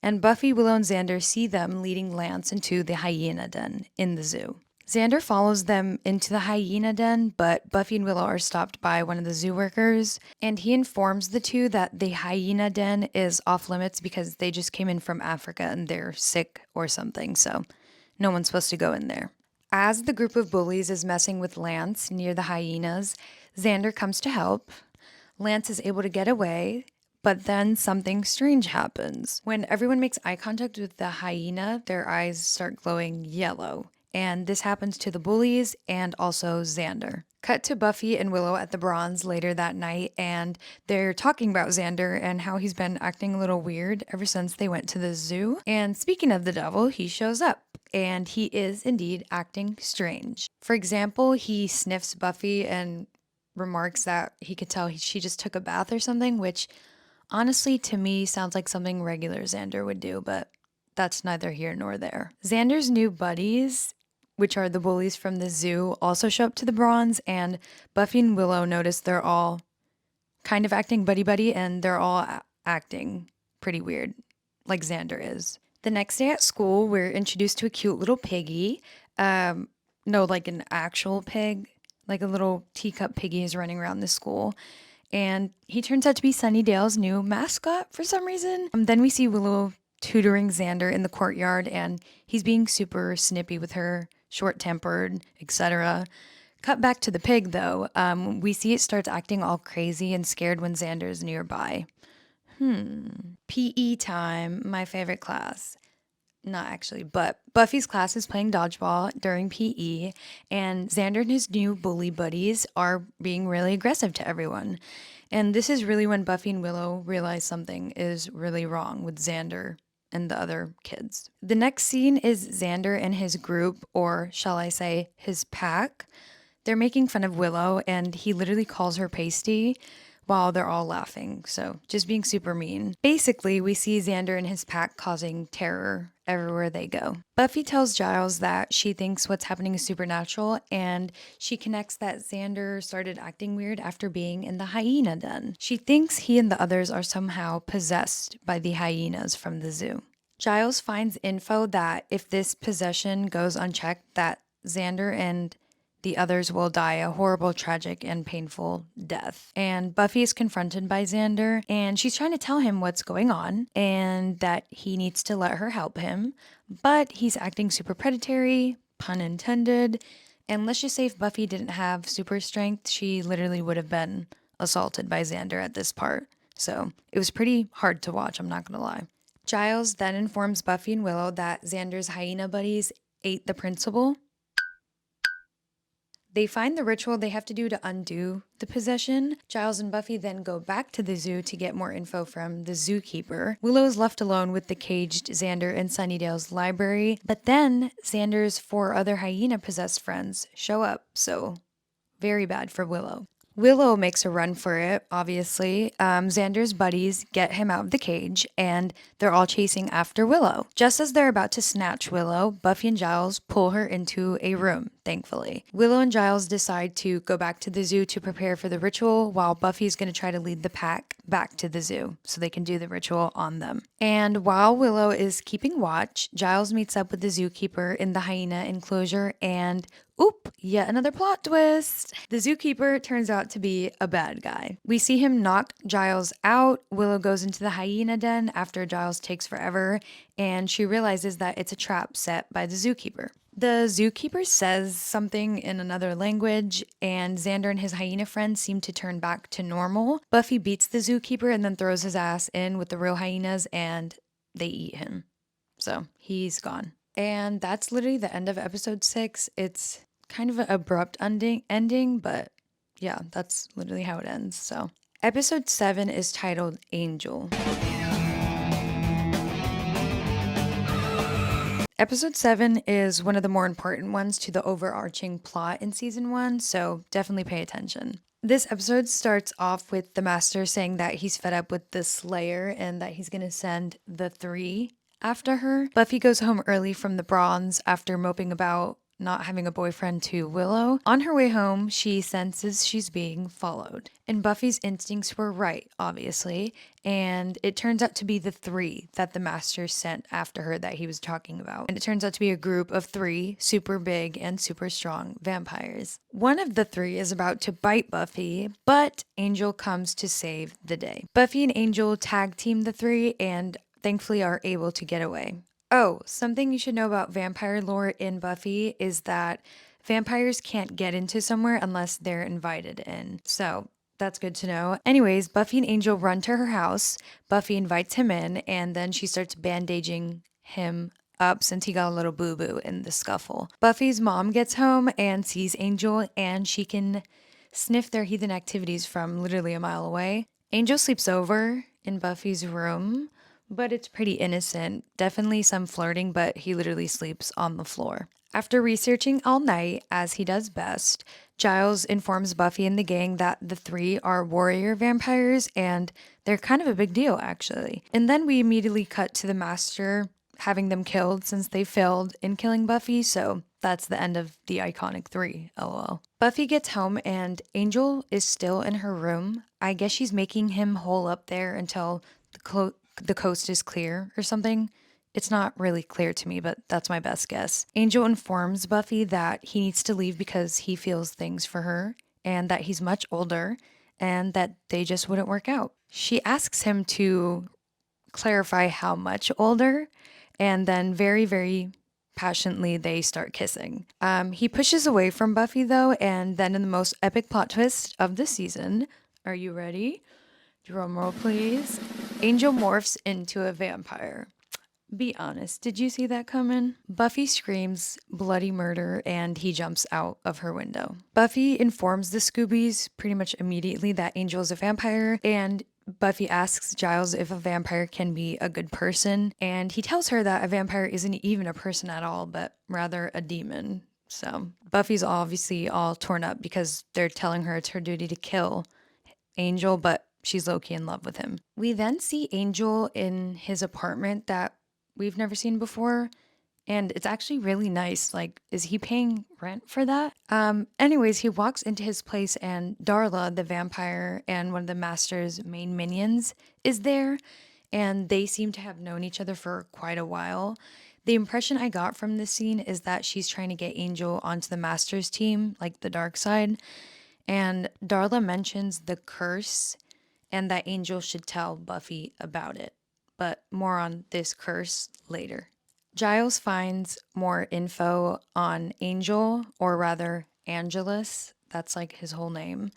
And Buffy, Willow, and Xander see them leading Lance into the hyena den in the zoo. Xander follows them into the hyena den, but Buffy and Willow are stopped by one of the zoo workers, and he informs the two that the hyena den is off limits because they just came in from Africa and they're sick or something, so no one's supposed to go in there. As the group of bullies is messing with Lance near the hyenas, Xander comes to help. Lance is able to get away, but then something strange happens. When everyone makes eye contact with the hyena, their eyes start glowing yellow. And this happens to the bullies and also Xander. Cut to Buffy and Willow at the Bronze later that night, and they're talking about Xander and how he's been acting a little weird ever since they went to the zoo. And speaking of the devil, he shows up, and he is indeed acting strange. For example, he sniffs Buffy and remarks that he could tell she just took a bath or something, which honestly to me sounds like something regular Xander would do, but that's neither here nor there. Xander's new buddies, which are the bullies from the zoo, also show up to the Bronze, and Buffy and Willow notice they're all kind of acting buddy-buddy, and they're all acting pretty weird, like Xander is. The next day at school, we're introduced to a cute little piggy. No, like an actual pig, like a little teacup piggy is running around the school. And he turns out to be Sunnydale's new mascot for some reason. Then we see Willow tutoring Xander in the courtyard, and he's being super snippy with her, short-tempered, etc. Cut back to the pig, though. We see it starts acting all crazy and scared when Xander's nearby. PE time, my favorite class. Not actually, but Buffy's class is playing dodgeball during PE, and Xander and his new bully buddies are being really aggressive to everyone. And this is really when Buffy and Willow realize something is really wrong with Xander and the other kids. The next scene is Xander and his group, or shall I say, his pack. They're making fun of Willow, and he literally calls her pasty while they're all laughing, so just being super mean. Basically, we see Xander and his pack causing terror everywhere they go. Buffy tells Giles that she thinks what's happening is supernatural, and she connects that Xander started acting weird after being in the hyena den. She thinks he and the others are somehow possessed by the hyenas from the zoo. Giles finds info that if this possession goes unchecked, that Xander and the others will die a horrible, tragic, and painful death. And Buffy is confronted by Xander, and she's trying to tell him what's going on and that he needs to let her help him. But he's acting super predatory, pun intended. And let's just say if Buffy didn't have super strength, she literally would have been assaulted by Xander at this part. So it was pretty hard to watch, I'm not gonna lie. Giles then informs Buffy and Willow that Xander's hyena buddies ate the principal. They find the ritual they have to do to undo the possession. Giles and Buffy then go back to the zoo to get more info from the zookeeper. Willow is left alone with the caged Xander in Sunnydale's library, but then Xander's 4 other hyena-possessed friends show up, so very bad for Willow. Willow makes a run for it, obviously. Xander's buddies get him out of the cage, and they're all chasing after Willow. Just as they're about to snatch Willow, Buffy and Giles pull her into a room, thankfully. Willow and Giles decide to go back to the zoo to prepare for the ritual, while Buffy's going to try to lead the pack back to the zoo so they can do the ritual on them. And while Willow is keeping watch, Giles meets up with the zookeeper in the hyena enclosure, and oop, yet another plot twist. The zookeeper turns out to be a bad guy. We see him knock Giles out. Willow goes into the hyena den after Giles takes forever, and she realizes that it's a trap set by the zookeeper. The zookeeper says something in another language, and Xander and his hyena friends seem to turn back to normal. Buffy beats the zookeeper and then throws his ass in with the real hyenas, and they eat him. So he's gone. And that's literally the end of episode 6. It's kind of an abrupt ending, but yeah, that's literally how it ends. So, episode 7 is titled Angel. Episode 7 is one of the more important ones to the overarching plot in season 1, so definitely pay attention. This episode starts off with the master saying that he's fed up with the Slayer and that he's gonna send the 3 after her. Buffy goes home early from the bronze after moping about not having a boyfriend to Willow. On her way home, she senses she's being followed. And Buffy's instincts were right, obviously, and it turns out to be the 3 that the master sent after her that he was talking about. And it turns out to be a group of 3 super big and super strong vampires. One of the 3 is about to bite Buffy, but Angel comes to save the day. Buffy and Angel tag team the 3 and thankfully are able to get away. Oh, something you should know about vampire lore in Buffy is that vampires can't get into somewhere unless they're invited in. So that's good to know. Anyways, Buffy and Angel run to her house. Buffy invites him in, and then she starts bandaging him up since he got a little boo-boo in the scuffle. Buffy's mom gets home and sees Angel, and she can sniff their heathen activities from literally a mile away. Angel sleeps over in Buffy's room, but it's pretty innocent. Definitely some flirting, but he literally sleeps on the floor. After researching all night, as he does best, Giles informs Buffy and the gang that the 3 are warrior vampires, and they're kind of a big deal, actually. And then we immediately cut to the master having them killed since they failed in killing Buffy, so that's the end of the iconic 3, lol. Buffy gets home and Angel is still in her room. I guess she's making him hole up there until the coast is clear or something. It's not really clear to me, but that's my best guess. Angel informs Buffy that he needs to leave because he feels things for her and that he's much older and that they just wouldn't work out. She asks him to clarify how much older, and then very, very passionately they start kissing. He pushes away from Buffy though, and then in the most epic plot twist of the season, are you ready? Drum roll, please. Angel morphs into a vampire. Be honest, did you see that coming? Buffy screams bloody murder and he jumps out of her window. Buffy informs the Scoobies pretty much immediately that Angel is a vampire, and Buffy asks Giles if a vampire can be a good person, and he tells her that a vampire isn't even a person at all, but rather a demon. So Buffy's obviously all torn up because they're telling her it's her duty to kill Angel, but she's low-key in love with him. We then see Angel in his apartment that we've never seen before, and it's actually really nice. Like, is he paying rent for that? Anyways, he walks into his place and Darla, the vampire and one of the master's main minions, is there, and they seem to have known each other for quite a while. The impression I got from this scene is that she's trying to get Angel onto the master's team, like the dark side, and Darla mentions the curse and that Angel should tell Buffy about it, but more on this curse later. Giles finds more info on Angel, or rather Angelus. That's like his whole name.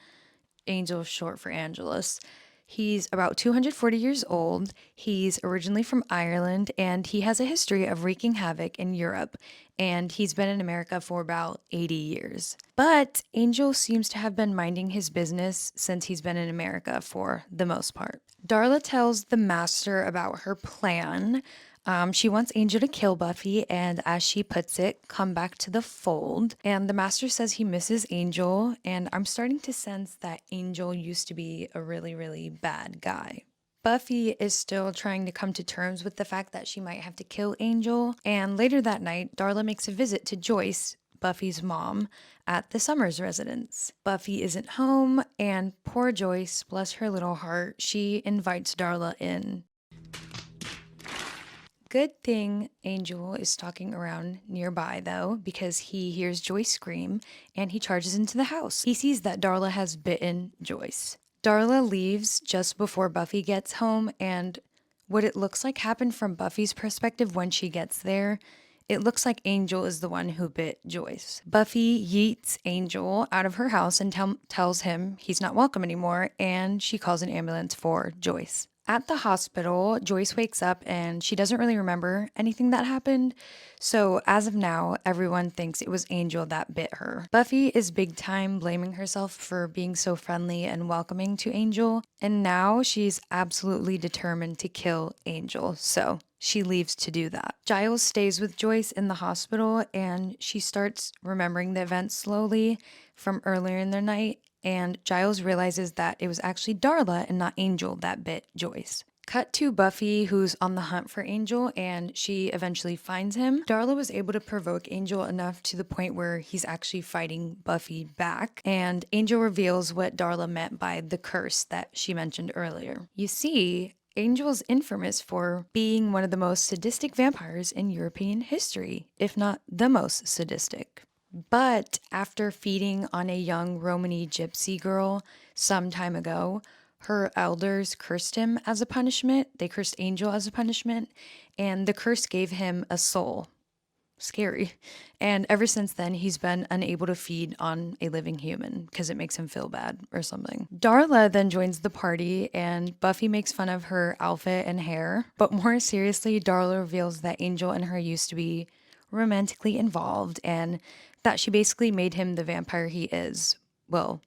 Angel's short for Angelus. He's about 240 years old. He's originally from Ireland, and he has a history of wreaking havoc in Europe, and he's been in America for about 80 years. But Angel seems to have been minding his business since he's been in America for the most part. Darla tells the master about her plan. She wants Angel to kill Buffy and, as she puts it, come back to the fold. And the master says he misses Angel, and I'm starting to sense that Angel used to be a really, really bad guy. Buffy is still trying to come to terms with the fact that she might have to kill Angel, and later that night, Darla makes a visit to Joyce, Buffy's mom, at the Summers residence. Buffy isn't home, and poor Joyce, bless her little heart, she invites Darla in. Good thing Angel is stalking around nearby, though, because he hears Joyce scream and he charges into the house. He sees that Darla has bitten Joyce. Darla leaves just before Buffy gets home, and what it looks like happened from Buffy's perspective when she gets there, it looks like Angel is the one who bit Joyce. Buffy yeets Angel out of her house and tells him he's not welcome anymore, and she calls an ambulance for Joyce. At the hospital, Joyce wakes up and she doesn't really remember anything that happened. So, as of now, everyone thinks it was Angel that bit her. Buffy is big time blaming herself for being so friendly and welcoming to Angel, and now she's absolutely determined to kill Angel. So, she leaves to do that. Giles stays with Joyce in the hospital and she starts remembering the events slowly from earlier in the night, and Giles realizes that it was actually Darla and not Angel that bit Joyce. Cut to Buffy, who's on the hunt for Angel, and she eventually finds him. Darla was able to provoke Angel enough to the point where he's actually fighting Buffy back, and Angel reveals what Darla meant by the curse that she mentioned earlier. You see, Angel's infamous for being one of the most sadistic vampires in European history, if not the most sadistic. But after feeding on a young Romany gypsy girl some time ago, her elders cursed him as a punishment. They cursed Angel as a punishment, and the curse gave him a soul. Scary. And ever since then, he's been unable to feed on a living human because it makes him feel bad or something. Darla then joins the party, and Buffy makes fun of her outfit and hair. But more seriously, Darla reveals that Angel and her used to be romantically involved and that she basically made him the vampire he is. Well,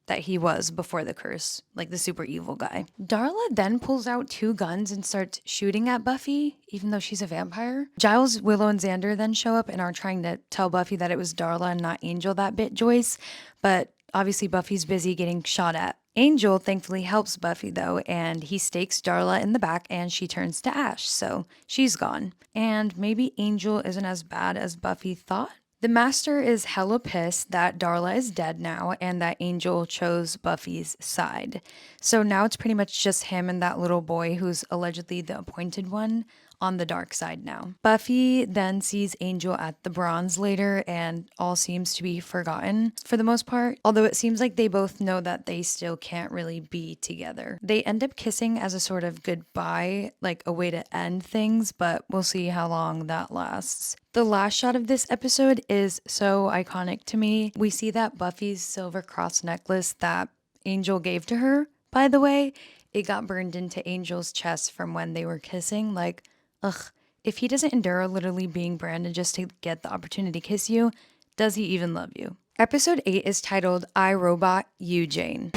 that he was before the curse, like the super evil guy. Darla then pulls out 2 guns and starts shooting at Buffy, even though she's a vampire. Giles, Willow, and Xander then show up and are trying to tell Buffy that it was Darla and not Angel that bit Joyce, but obviously Buffy's busy getting shot at. Angel thankfully helps Buffy though, and he stakes Darla in the back and she turns to ash, so she's gone. And maybe Angel isn't as bad as Buffy thought? The Master is hella pissed that Darla is dead now and that Angel chose Buffy's side. So now it's pretty much just him and that little boy who's allegedly the appointed one on the dark side now. Buffy then sees Angel at the Bronze later and all seems to be forgotten for the most part, although it seems like they both know that they still can't really be together. They end up kissing as a sort of goodbye, like a way to end things, but we'll see how long that lasts. The last shot of this episode is so iconic to me. We see that Buffy's silver cross necklace that Angel gave to her, by the way, it got burned into Angel's chest from when they were kissing. Like, ugh, if he doesn't endure literally being branded just to get the opportunity to kiss you, does he even love you? Episode 8 is titled I, Robot, You, Jane.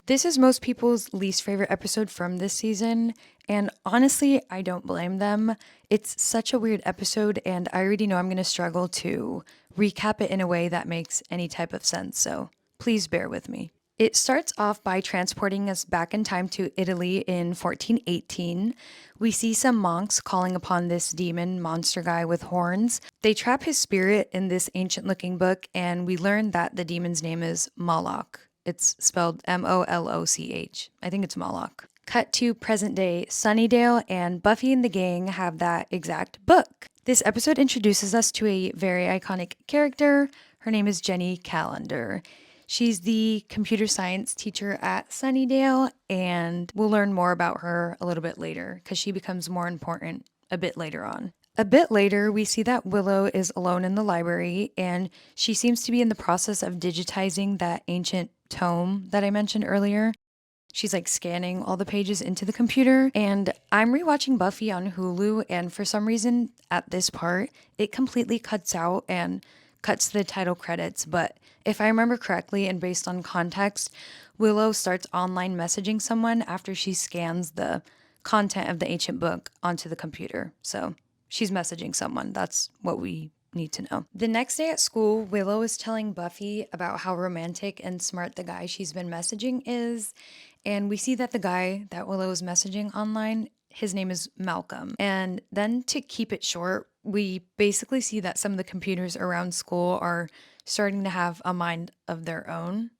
This is most people's least favorite episode from this season, and honestly, I don't blame them. It's such a weird episode, and I already know I'm going to struggle to recap it in a way that makes any type of sense, so please bear with me. It starts off by transporting us back in time to Italy in 1418. We see some monks calling upon this demon monster guy with horns. They trap his spirit in this ancient-looking book, and we learn that the demon's name is Moloch. It's spelled Moloch. I think it's Moloch. Cut to present day Sunnydale, and Buffy and the gang have that exact book. This episode introduces us to a very iconic character. Her name is Jenny Calendar. She's the computer science teacher at Sunnydale, and we'll learn more about her a little bit later because she becomes more important a bit later on. A bit later, we see that Willow is alone in the library, and she seems to be in the process of digitizing that ancient tome that I mentioned earlier. She's like scanning all the pages into the computer, and I'm rewatching Buffy on Hulu, and for some reason at this part, it completely cuts out and cuts to the title credits, but if I remember correctly and based on context, Willow starts online messaging someone after she scans the content of the ancient book onto the computer. So she's messaging someone. That's what we need to know. The next day at school, Willow is telling Buffy about how romantic and smart the guy she's been messaging is. And we see that the guy that Willow is messaging online, his name is Malcolm. And then to keep it short, we basically see that some of the computers around school are starting to have a mind of their own,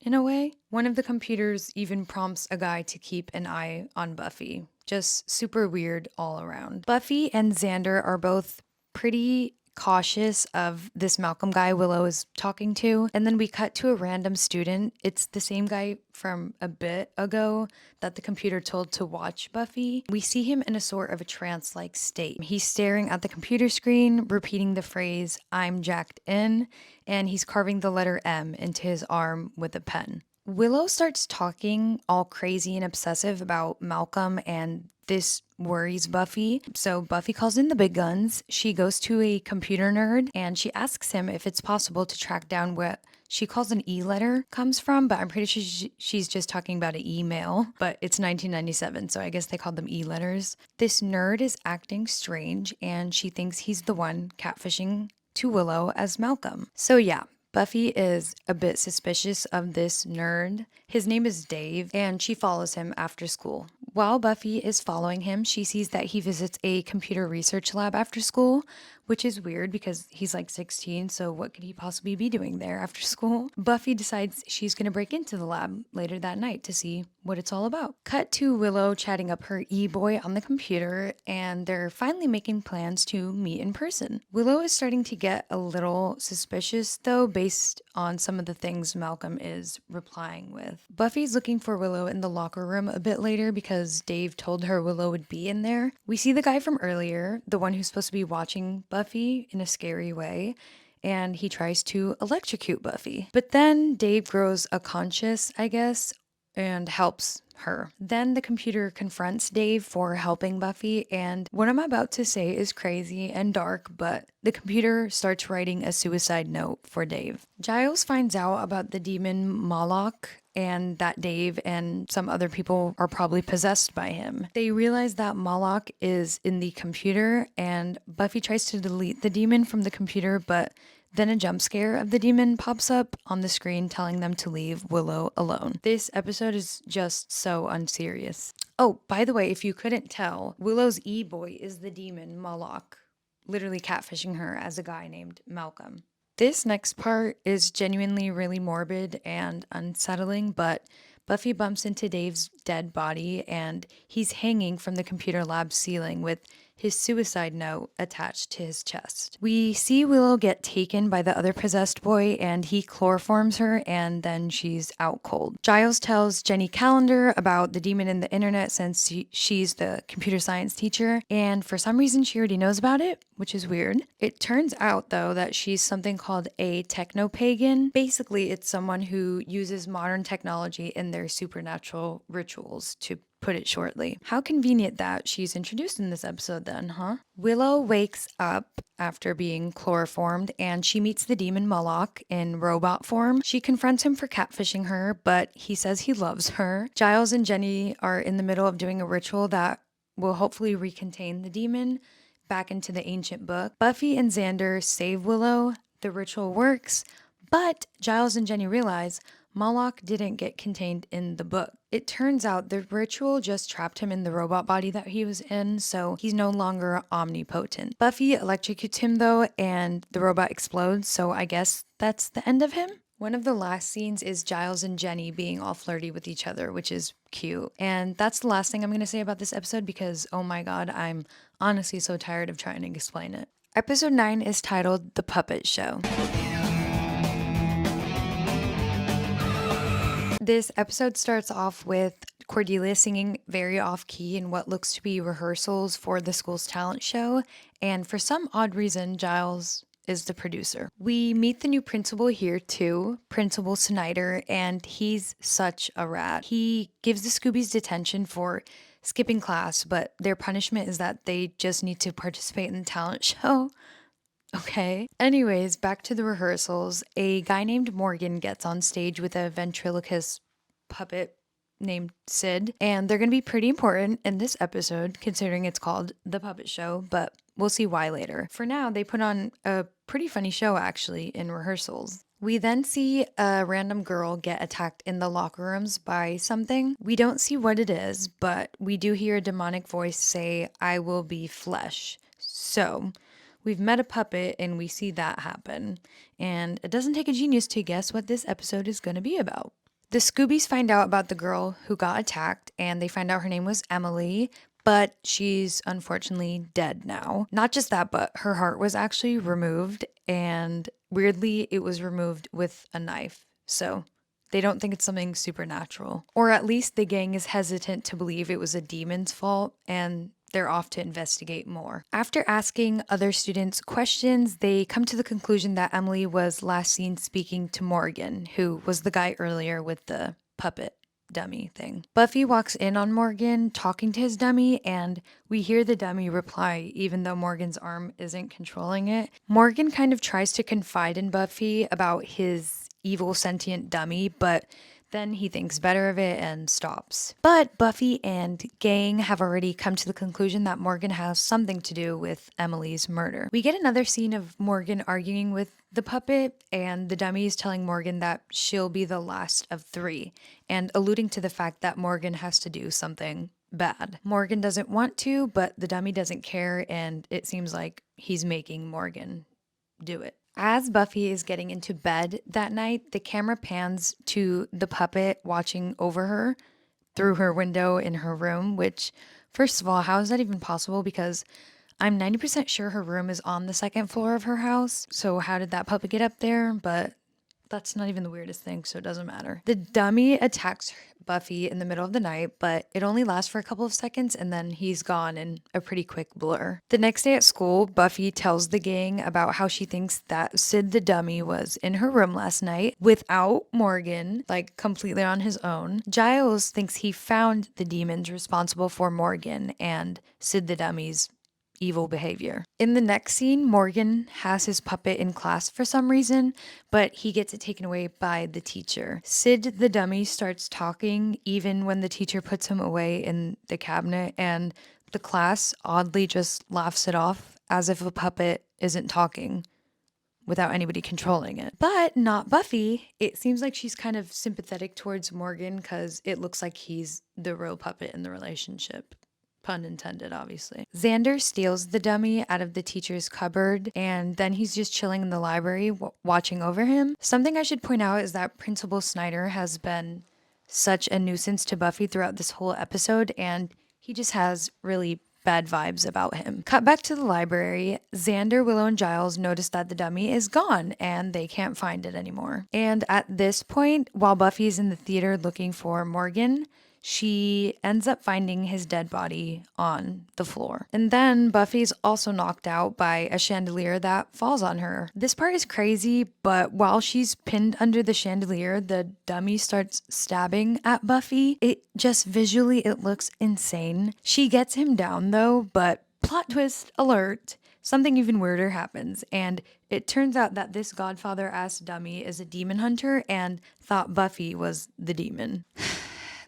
in a way. One of the computers even prompts a guy to keep an eye on Buffy. Just super weird all around. Buffy and Xander are both pretty cautious of this Malcolm guy Willow is talking to. And then we cut to a random student. It's the same guy from a bit ago that the computer told to watch Buffy. We see him in a sort of a trance-like state. He's staring at the computer screen, repeating the phrase, "I'm jacked in," and he's carving the letter M into his arm with a pen. Willow starts talking all crazy and obsessive about Malcolm, and this worries Buffy. So Buffy calls in the big guns. She goes to a computer nerd and she asks him if it's possible to track down what she calls an e-letter comes from, but I'm pretty sure she's just talking about an email. But it's 1997, so I guess they called them e-letters. This nerd is acting strange and she thinks he's the one catfishing to Willow as Malcolm. So yeah, Buffy is a bit suspicious of this nerd. His name is Dave, and she follows him after school. While Buffy is following him, she sees that he visits a computer research lab after school, which is weird because he's like 16, so what could he possibly be doing there after school? Buffy decides she's going to break into the lab later that night to see what it's all about. Cut to Willow chatting up her e-boy on the computer, and they're finally making plans to meet in person. Willow is starting to get a little suspicious, though, based on some of the things Malcolm is replying with. Buffy's looking for Willow in the locker room a bit later because Dave told her Willow would be in there. We see the guy from earlier, the one who's supposed to be watching Buffy in a scary way, and he tries to electrocute Buffy. But then Dave grows unconscious, I guess, and helps her. Then the computer confronts Dave for helping Buffy, and what I'm about to say is crazy and dark, but the computer starts writing a suicide note for Dave. Giles finds out about the demon Moloch and that Dave and some other people are probably possessed by him. They realize that Moloch is in the computer, and Buffy tries to delete the demon from the computer, but then a jump scare of the demon pops up on the screen telling them to leave Willow alone. This episode is just so unserious. Oh, by the way, if you couldn't tell, Willow's e-boy is the demon Moloch, literally catfishing her as a guy named Malcolm. This next part is genuinely really morbid and unsettling, but Buffy bumps into Dave's dead body and he's hanging from the computer lab ceiling with his suicide note attached to his chest. We see Willow get taken by the other possessed boy and he chloroforms her and then she's out cold. Giles tells Jenny Calendar about the demon in the internet since she's the computer science teacher, and for some reason she already knows about it, which is weird. It turns out though that she's something called a techno-pagan. Basically, it's someone who uses modern technology in their supernatural rituals, to put it shortly. How convenient that she's introduced in this episode then, huh? Willow wakes up after being chloroformed and she meets the demon Moloch in robot form. She confronts him for catfishing her, but he says he loves her. Giles and Jenny are in the middle of doing a ritual that will hopefully recontain the demon back into the ancient book. Buffy and Xander save Willow. The ritual works, but Giles and Jenny realize Moloch didn't get contained in the book. It turns out the ritual just trapped him in the robot body that he was in, so he's no longer omnipotent. Buffy electrocutes him though, and the robot explodes, so I guess that's the end of him. One of the last scenes is Giles and Jenny being all flirty with each other, which is cute. And that's the last thing I'm going to say about this episode because, oh my god, I'm honestly so tired of trying to explain it. Episode 9 is titled The Puppet Show. This episode starts off with Cordelia singing very off-key in what looks to be rehearsals for the school's talent show, and for some odd reason, Giles is the producer. We meet the new principal here too, Principal Snyder, and he's such a rat. He gives the Scoobies detention for skipping class, but their punishment is that they just need to participate in the talent show. Okay. Anyways, back to the rehearsals. A guy named Morgan gets on stage with a ventriloquist puppet named Sid, and they're going to be pretty important in this episode considering it's called The Puppet Show, but we'll see why later. For now, they put on a pretty funny show actually in rehearsals. We then see a random girl get attacked in the locker rooms by something. We don't see what it is, but we do hear a demonic voice say, "I will be flesh." So we've met a puppet and we see that happen. And it doesn't take a genius to guess what this episode is going to be about. The Scoobies find out about the girl who got attacked and they find out her name was Emily, but she's unfortunately dead now. Not just that, but her heart was actually removed, and weirdly, it was removed with a knife. So they don't think it's something supernatural. Or at least the gang is hesitant to believe it was a demon's fault, and they're off to investigate more. After asking other students questions, they come to the conclusion that Emily was last seen speaking to Morgan, who was the guy earlier with the puppet dummy thing. Buffy walks in on Morgan talking to his dummy, and we hear the dummy reply even though Morgan's arm isn't controlling it. Morgan kind of tries to confide in Buffy about his evil sentient dummy, but then he thinks better of it and stops. But Buffy and gang have already come to the conclusion that Morgan has something to do with Emily's murder. We get another scene of Morgan arguing with the puppet, and the dummy is telling Morgan that she'll be the last of 3, and alluding to the fact that Morgan has to do something bad. Morgan doesn't want to, but the dummy doesn't care, and it seems like he's making Morgan do it. As Buffy is getting into bed that night, the camera pans to the puppet watching over her through her window in her room, which, first of all, how is that even possible? Because I'm 90% sure her room is on the 2nd floor of her house. So how did that puppet get up there? But that's not even the weirdest thing, so it doesn't matter. The dummy attacks Buffy in the middle of the night, but it only lasts for a couple of seconds and then he's gone in a pretty quick blur. The next day at school, Buffy tells the gang about how she thinks that Sid the dummy was in her room last night without Morgan, like completely on his own. Giles thinks he found the demons responsible for Morgan and Sid the dummy's evil behavior. In the next scene, Morgan has his puppet in class for some reason, but he gets it taken away by the teacher. Sid the dummy starts talking even when the teacher puts him away in the cabinet, and the class oddly just laughs it off as if a puppet isn't talking without anybody controlling it. But not Buffy. It seems like she's kind of sympathetic towards Morgan because it looks like he's the real puppet in the relationship. Pun intended, obviously. Xander steals the dummy out of the teacher's cupboard, and then he's just chilling in the library watching over him. Something I should point out is that Principal Snyder has been such a nuisance to Buffy throughout this whole episode, and he just has really bad vibes about him. Cut back to the library. Xander, Willow, and Giles notice that the dummy is gone and they can't find it anymore. And at this point, while Buffy's in the theater looking for Morgan, she ends up finding his dead body on the floor. And then Buffy's also knocked out by a chandelier that falls on her. This part is crazy, but while she's pinned under the chandelier, the dummy starts stabbing at Buffy. It just visually, it looks insane. She gets him down though, but plot twist alert, something even weirder happens, and it turns out that this Godfather-ass dummy is a demon hunter and thought Buffy was the demon.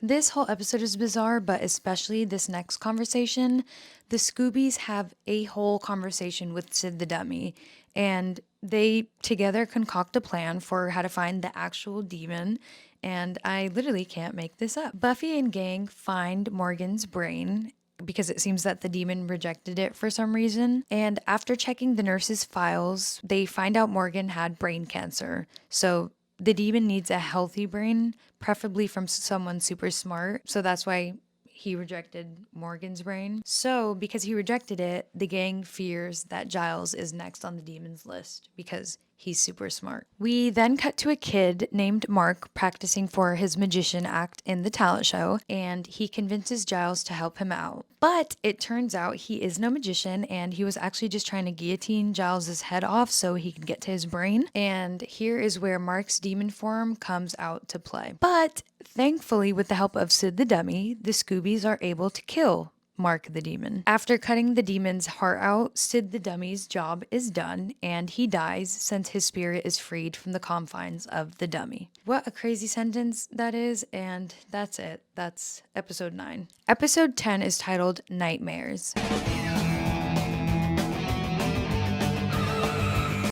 This whole episode is bizarre, but especially this next conversation. The Scoobies have a whole conversation with Sid the dummy, and they together concoct a plan for how to find the actual demon, and I literally can't make this up. Buffy and gang find Morgan's brain because it seems that the demon rejected it for some reason. And after checking the nurse's files, they find out Morgan had brain cancer. So the demon needs a healthy brain, preferably from someone super smart. So that's why he rejected Morgan's brain. So because he rejected it, the gang fears that Giles is next on the demon's list because he's super smart. We then cut to a kid named Mark practicing for his magician act in the talent show, and he convinces Giles to help him out. But it turns out he is no magician, and he was actually just trying to guillotine Giles's head off so he could get to his brain. And here is where Mark's demon form comes out to play. But thankfully, with the help of Sid the dummy, the Scoobies are able to kill Mark the demon. After cutting the demon's heart out, Sid the dummy's job is done, and he dies since his spirit is freed from the confines of the dummy. What a crazy sentence that is, and that's it. That's episode 9. Episode 10 is titled Nightmares.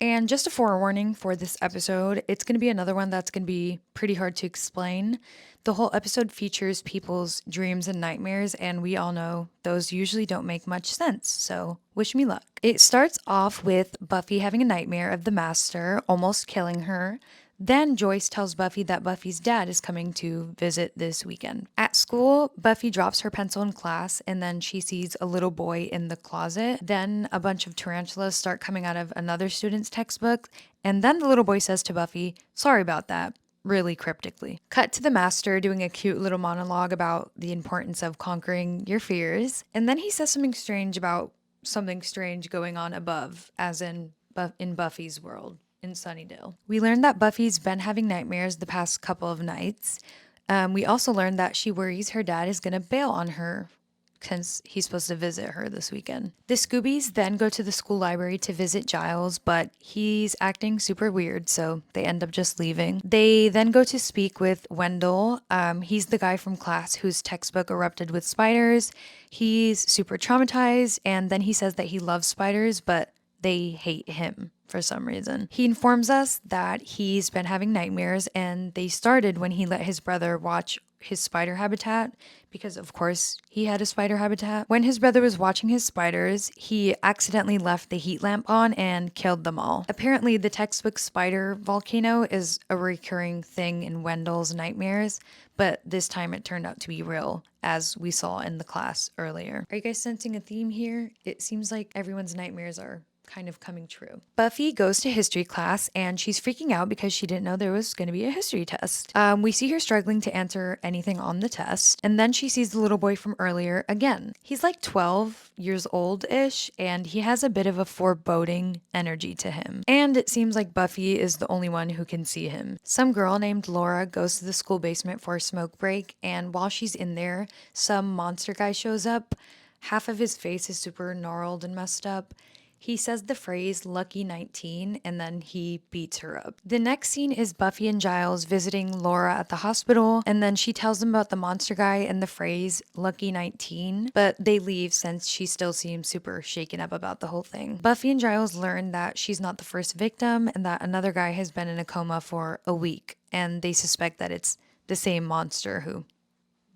And just a forewarning for this episode, it's going to be another one that's going to be pretty hard to explain. The whole episode features people's dreams and nightmares, and we all know those usually don't make much sense, so wish me luck. It starts off with Buffy having a nightmare of the Master almost killing her. Then Joyce tells Buffy that Buffy's dad is coming to visit this weekend. At school, Buffy drops her pencil in class, and then she sees a little boy in the closet. Then a bunch of tarantulas start coming out of another student's textbook, and then the little boy says to Buffy, "Sorry about that," really cryptically. Cut to the master doing a cute little monologue about the importance of conquering your fears. And then he says something strange about something strange going on above, as in Buffy's world in Sunnydale. We learned that Buffy's been having nightmares the past couple of nights. We also learned that she worries her dad is going to bail on her since he's supposed to visit her this weekend. The Scoobies then go to the school library to visit Giles, but he's acting super weird, so they end up just leaving. They then go to speak with Wendell. He's the guy from class whose textbook erupted with spiders. He's super traumatized, and then he says that he loves spiders, but they hate him for some reason. He informs us that he's been having nightmares, and they started when he let his brother watch his spider habitat, because of course he had a spider habitat. When his brother was watching his spiders, he accidentally left the heat lamp on and killed them all. Apparently the textbook spider volcano is a recurring thing in Wendell's nightmares, but this time it turned out to be real, as we saw in the class earlier. Are you guys sensing a theme here? It seems like everyone's nightmares are kind of coming true. Buffy goes to history class and she's freaking out because she didn't know there was going to be a history test. We see her struggling to answer anything on the test, and then she sees the little boy from earlier again. He's like 12 years old-ish, and he has a bit of a foreboding energy to him. And it seems like Buffy is the only one who can see him. Some girl named Laura goes to the school basement for a smoke break, and while she's in there, some monster guy shows up. Half of his face is super gnarled and messed up. He says the phrase "lucky 19" and then he beats her up. The next scene is Buffy and Giles visiting Laura at the hospital, and then she tells them about the monster guy and the phrase "lucky 19," but they leave since she still seems super shaken up about the whole thing. Buffy and Giles learn that she's not the first victim and that another guy has been in a coma for a week, and they suspect that it's the same monster who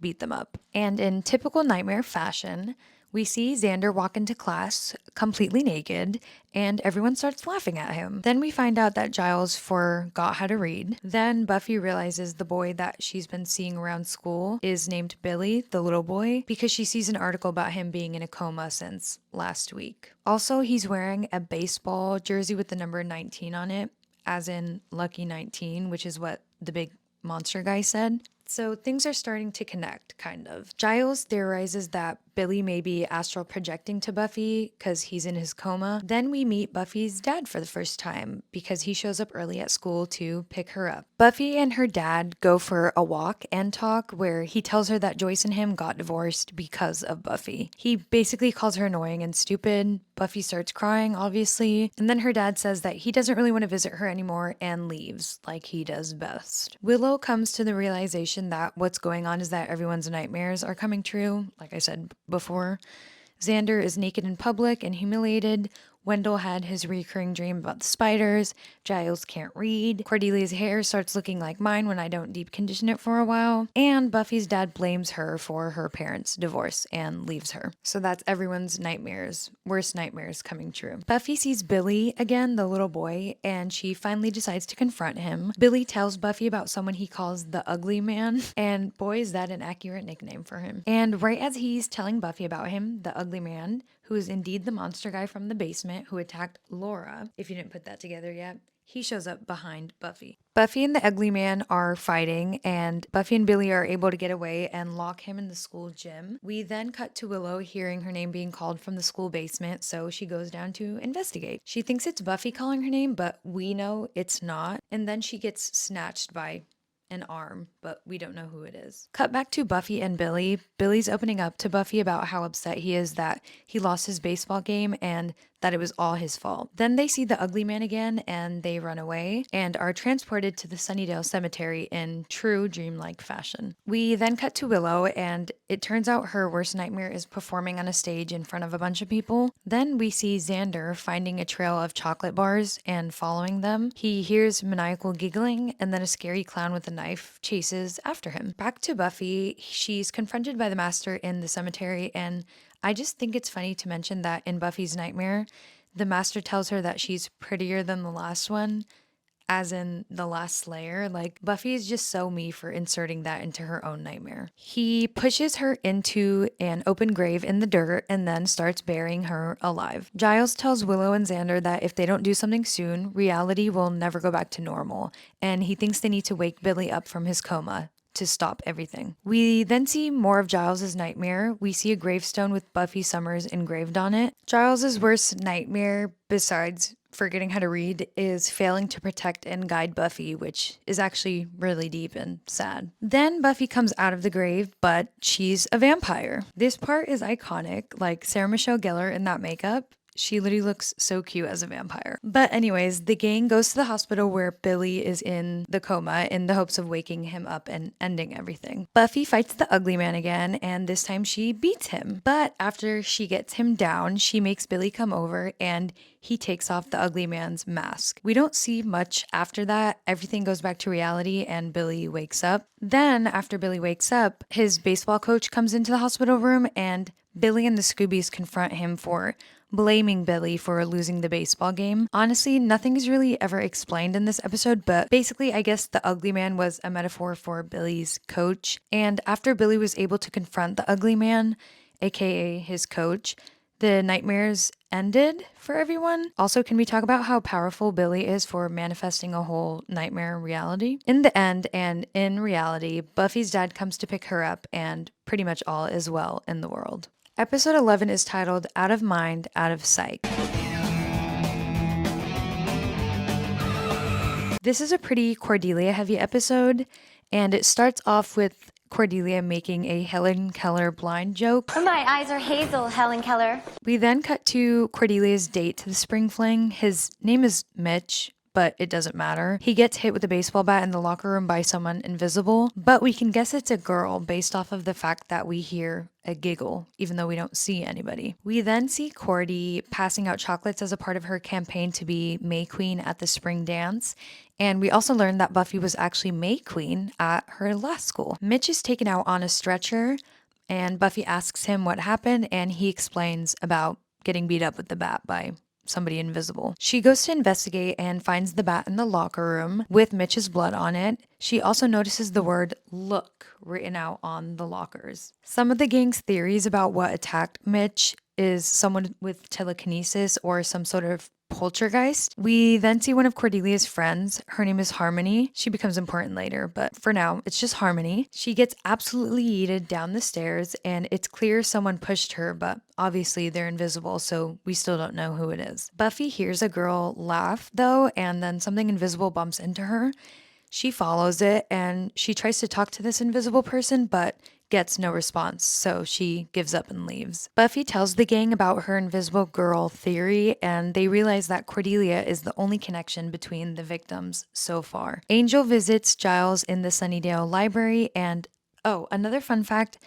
beat them up. And in typical nightmare fashion, we see Xander walk into class completely naked, and everyone starts laughing at him. Then we find out that Giles forgot how to read. Then Buffy realizes the boy that she's been seeing around school is named Billy, the little boy, because she sees an article about him being in a coma since last week. Also, he's wearing a baseball jersey with the number 19 on it, as in Lucky 19, which is what the big monster guy said. So things are starting to connect, kind of. Giles theorizes that Billy may be astral projecting to Buffy because he's in his coma. Then we meet Buffy's dad for the first time because he shows up early at school to pick her up. Buffy and her dad go for a walk and talk where he tells her that Joyce and him got divorced because of Buffy. He basically calls her annoying and stupid. Buffy starts crying, obviously, and then her dad says that he doesn't really want to visit her anymore and leaves like he does best. Willow comes to the realization that what's going on is that everyone's nightmares are coming true, like I said before. Xander is naked in public and humiliated. Wendell had his recurring dream about the spiders. Giles can't read. Cordelia's hair starts looking like mine when I don't deep condition it for a while. And Buffy's dad blames her for her parents' divorce and leaves her. So that's everyone's nightmares, worst nightmares coming true. Buffy sees Billy again, the little boy, and she finally decides to confront him. Billy tells Buffy about someone he calls the Ugly Man, and boy, is that an accurate nickname for him. And right as he's telling Buffy about him, the Ugly Man, who is indeed the monster guy from the basement who attacked Laura, if you didn't put that together yet, he shows up behind Buffy. Buffy and the Ugly Man are fighting, and Buffy and Billy are able to get away and lock him in the school gym. We then cut to Willow hearing her name being called from the school basement, so she goes down to investigate. She thinks it's Buffy calling her name, but we know it's not, and then she gets snatched by an arm, but we don't know who it is. Cut back to Buffy and Billy. Billy's opening up to Buffy about how upset he is that he lost his baseball game and that it was all his fault. Then they see the Ugly Man again and they run away and are transported to the Sunnydale Cemetery in true dreamlike fashion. We then cut to Willow, and it turns out her worst nightmare is performing on a stage in front of a bunch of people. Then we see Xander finding a trail of chocolate bars and following them. He hears maniacal giggling, and then a scary clown with a knife chases after him. Back to Buffy, she's confronted by the master in the cemetery, and I just think it's funny to mention that in Buffy's nightmare, the master tells her that she's prettier than the last one, as in the last Slayer. Like, Buffy is just so me for inserting that into her own nightmare. He pushes her into an open grave in the dirt and then starts burying her alive. Giles tells Willow and Xander that if they don't do something soon, reality will never go back to normal, and he thinks they need to wake Billy up from his coma to stop everything. We then see more of Giles's nightmare. We see a gravestone with Buffy Summers engraved on it. Giles's worst nightmare, besides forgetting how to read, is failing to protect and guide Buffy, which is actually really deep and sad. Then Buffy comes out of the grave, but she's a vampire. This part is iconic, like Sarah Michelle Gellar in that makeup. She literally looks so cute as a vampire. But anyways, the gang goes to the hospital where Billy is in the coma in the hopes of waking him up and ending everything. Buffy fights the ugly man again, and this time she beats him. But after she gets him down, she makes Billy come over and he takes off the ugly man's mask. We don't see much after that. Everything goes back to reality and Billy wakes up. Then after Billy wakes up, his baseball coach comes into the hospital room and Billy and the Scoobies confront him for blaming Billy for losing the baseball game. Honestly, nothing is really ever explained in this episode, but basically, I guess the ugly man was a metaphor for Billy's coach. And after Billy was able to confront the ugly man, aka his coach, the nightmares ended for everyone. Also, can we talk about how powerful Billy is for manifesting a whole nightmare reality? In the end, and in reality, Buffy's dad comes to pick her up, and pretty much all is well in the world. Episode 11 is titled Out of Mind, Out of Sight. This is a pretty Cordelia-heavy episode, and it starts off with Cordelia making a Helen Keller blind joke. My eyes are hazel, Helen Keller. We then cut to Cordelia's date to the spring fling. His name is Mitch, but it doesn't matter. He gets hit with a baseball bat in the locker room by someone invisible, but we can guess it's a girl based off of the fact that we hear a giggle, even though we don't see anybody. We then see Cordy passing out chocolates as a part of her campaign to be May Queen at the spring dance. And we also learned that Buffy was actually May Queen at her last school. Mitch is taken out on a stretcher, and Buffy asks him what happened, and he explains about getting beat up with the bat by somebody invisible. She goes to investigate and finds the bat in the locker room with Mitch's blood on it. She also notices the word look written out on the lockers. Some of the gang's theories about what attacked Mitch is someone with telekinesis or some sort of poltergeist. We then see one of Cordelia's friends. Her name is Harmony. She becomes important later, but for now, it's just Harmony. She gets absolutely yeeted down the stairs, and it's clear someone pushed her, but obviously they're invisible, so we still don't know who it is. Buffy hears a girl laugh, though, and then something invisible bumps into her. She follows it, and she tries to talk to this invisible person, but gets no response, so she gives up and leaves. Buffy tells the gang about her invisible girl theory, and they realize that Cordelia is the only connection between the victims so far. Angel visits Giles in the Sunnydale library, and oh, another fun fact,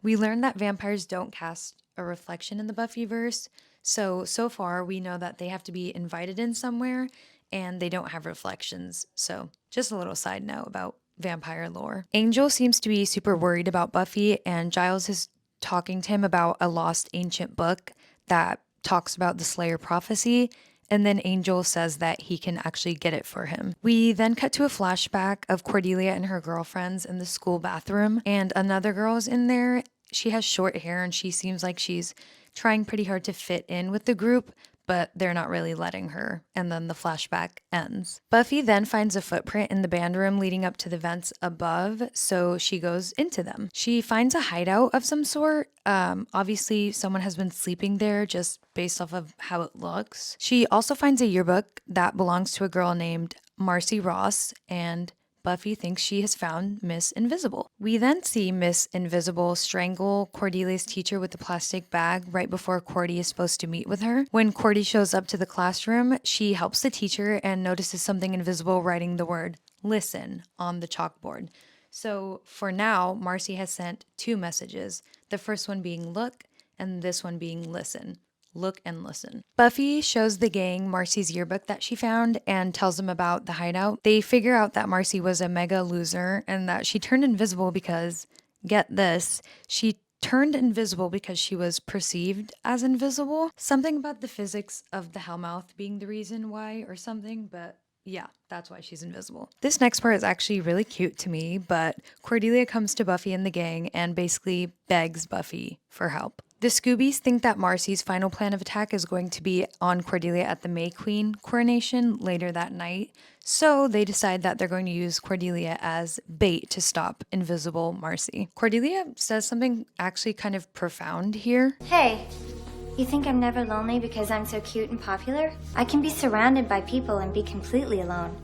we learned that vampires don't cast a reflection in the Buffyverse, so far we know that they have to be invited in somewhere, and they don't have reflections, so just a little side note about vampire lore. Angel seems to be super worried about Buffy, and Giles is talking to him about a lost ancient book that talks about the Slayer prophecy, and then Angel says that he can actually get it for him. We then cut to a flashback of Cordelia and her girlfriends in the school bathroom, and another girl is in there. She has short hair, and she seems like she's trying pretty hard to fit in with the group, but they're not really letting her, and then the flashback ends. Buffy then finds a footprint in the band room leading up to the vents above, so she goes into them. She finds a hideout of some sort. Obviously, someone has been sleeping there just based off of how it looks. She also finds a yearbook that belongs to a girl named Marcy Ross, and Buffy thinks she has found Miss Invisible. We then see Miss Invisible strangle Cordelia's teacher with the plastic bag right before Cordy is supposed to meet with her. When Cordy shows up to the classroom, she helps the teacher and notices something invisible writing the word listen on the chalkboard. So for now, Marcy has sent 2 messages, the first one being look and this one being listen. Look and listen. Buffy shows the gang Marcy's yearbook that she found and tells them about the hideout. They figure out that Marcy was a mega loser and that she turned invisible because, get this, she turned invisible because she was perceived as invisible. Something about the physics of the Hellmouth being the reason why or something, but Yeah, that's why she's invisible. This next part is actually really cute to me, but Cordelia comes to Buffy and the gang and basically begs Buffy for help. The Scoobies think that Marcy's final plan of attack is going to be on Cordelia at the May Queen coronation later that night, so they decide that they're going to use Cordelia as bait to stop invisible Marcy. Cordelia says something actually kind of profound here. Hey, you think I'm never lonely because I'm so cute and popular? I can be surrounded by people and be completely alone.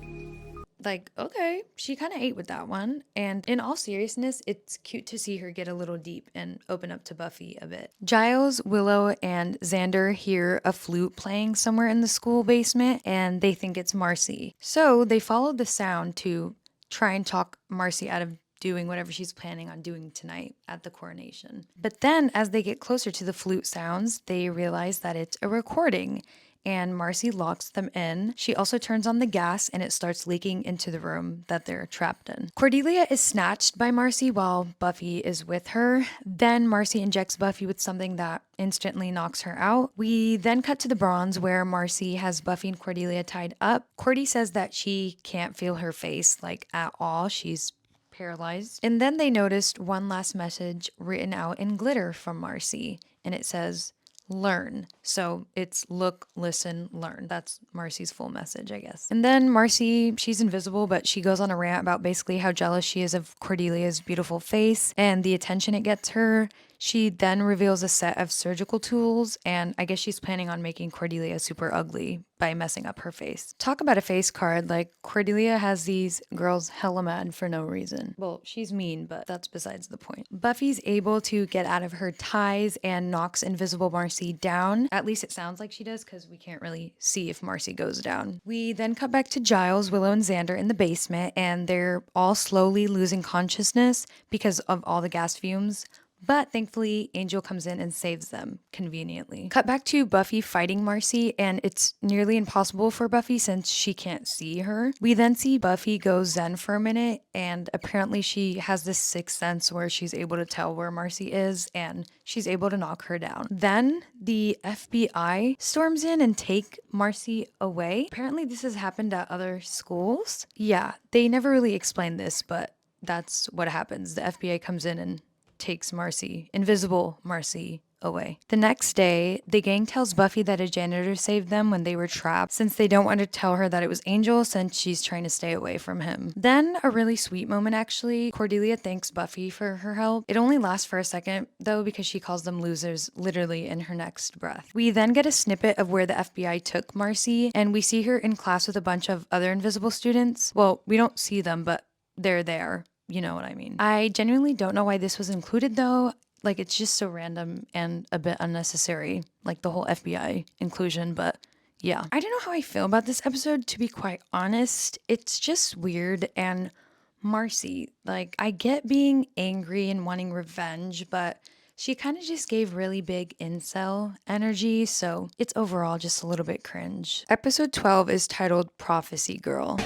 Like, okay, she kind of ate with that one. And in all seriousness, it's cute to see her get a little deep and open up to Buffy a bit. Giles, Willow, and Xander hear a flute playing somewhere in the school basement, and they think it's Marcy. So they follow the sound to try and talk Marcy out of doing whatever she's planning on doing tonight at the coronation. But then as they get closer to the flute sounds, they realize that it's a recording, and Marcy locks them in. She also turns on the gas and it starts leaking into the room that they're trapped in. Cordelia is snatched by Marcy while Buffy is with her. Then Marcy injects Buffy with something that instantly knocks her out. We then cut to the bronze where Marcy has Buffy and Cordelia tied up. Cordy says that she can't feel her face like at all. She's paralyzed. And then they noticed one last message written out in glitter from Marcy, and it says, learn. So it's look, listen, learn. That's Marcy's full message, I guess. And then Marcy, she's invisible, but she goes on a rant about basically how jealous she is of Cordelia's beautiful face and the attention it gets her. She then reveals a set of surgical tools, and I guess she's planning on making Cordelia super ugly by messing up her face. Talk about a face card, like Cordelia has these girls hella mad for no reason. Well, she's mean, but that's besides the point. Buffy's able to get out of her ties and knocks invisible Marcy down. At least it sounds like she does because we can't really see if Marcy goes down. We then cut back to Giles, Willow, and Xander in the basement, and they're all slowly losing consciousness because of all the gas fumes. But thankfully, Angel comes in and saves them conveniently. Cut back to Buffy fighting Marcy, and it's nearly impossible for Buffy since she can't see her. We then see Buffy go zen for a minute, and apparently she has this sixth sense where she's able to tell where Marcy is, and she's able to knock her down. Then the FBI storms in and take Marcy away. Apparently this has happened at other schools. Yeah, they never really explained this, but that's what happens. The FBI comes in and takes Marcy, invisible Marcy, away. The next day, the gang tells Buffy that a janitor saved them when they were trapped, since they don't want to tell her that it was Angel since she's trying to stay away from him. Then, a really sweet moment actually, Cordelia thanks Buffy for her help. It only lasts for a second though because she calls them losers literally in her next breath. We then get a snippet of where the FBI took Marcy, and we see her in class with a bunch of other invisible students. Well, we don't see them, but they're there. You know what I mean. I genuinely don't know why this was included though. Like, it's just so random and a bit unnecessary, like the whole FBI inclusion, but yeah. I don't know how I feel about this episode, to be quite honest. It's just weird, and Marcy, like, I get being angry and wanting revenge, but she kind of just gave really big incel energy, so it's overall just a little bit cringe. Episode 12 is titled Prophecy Girl.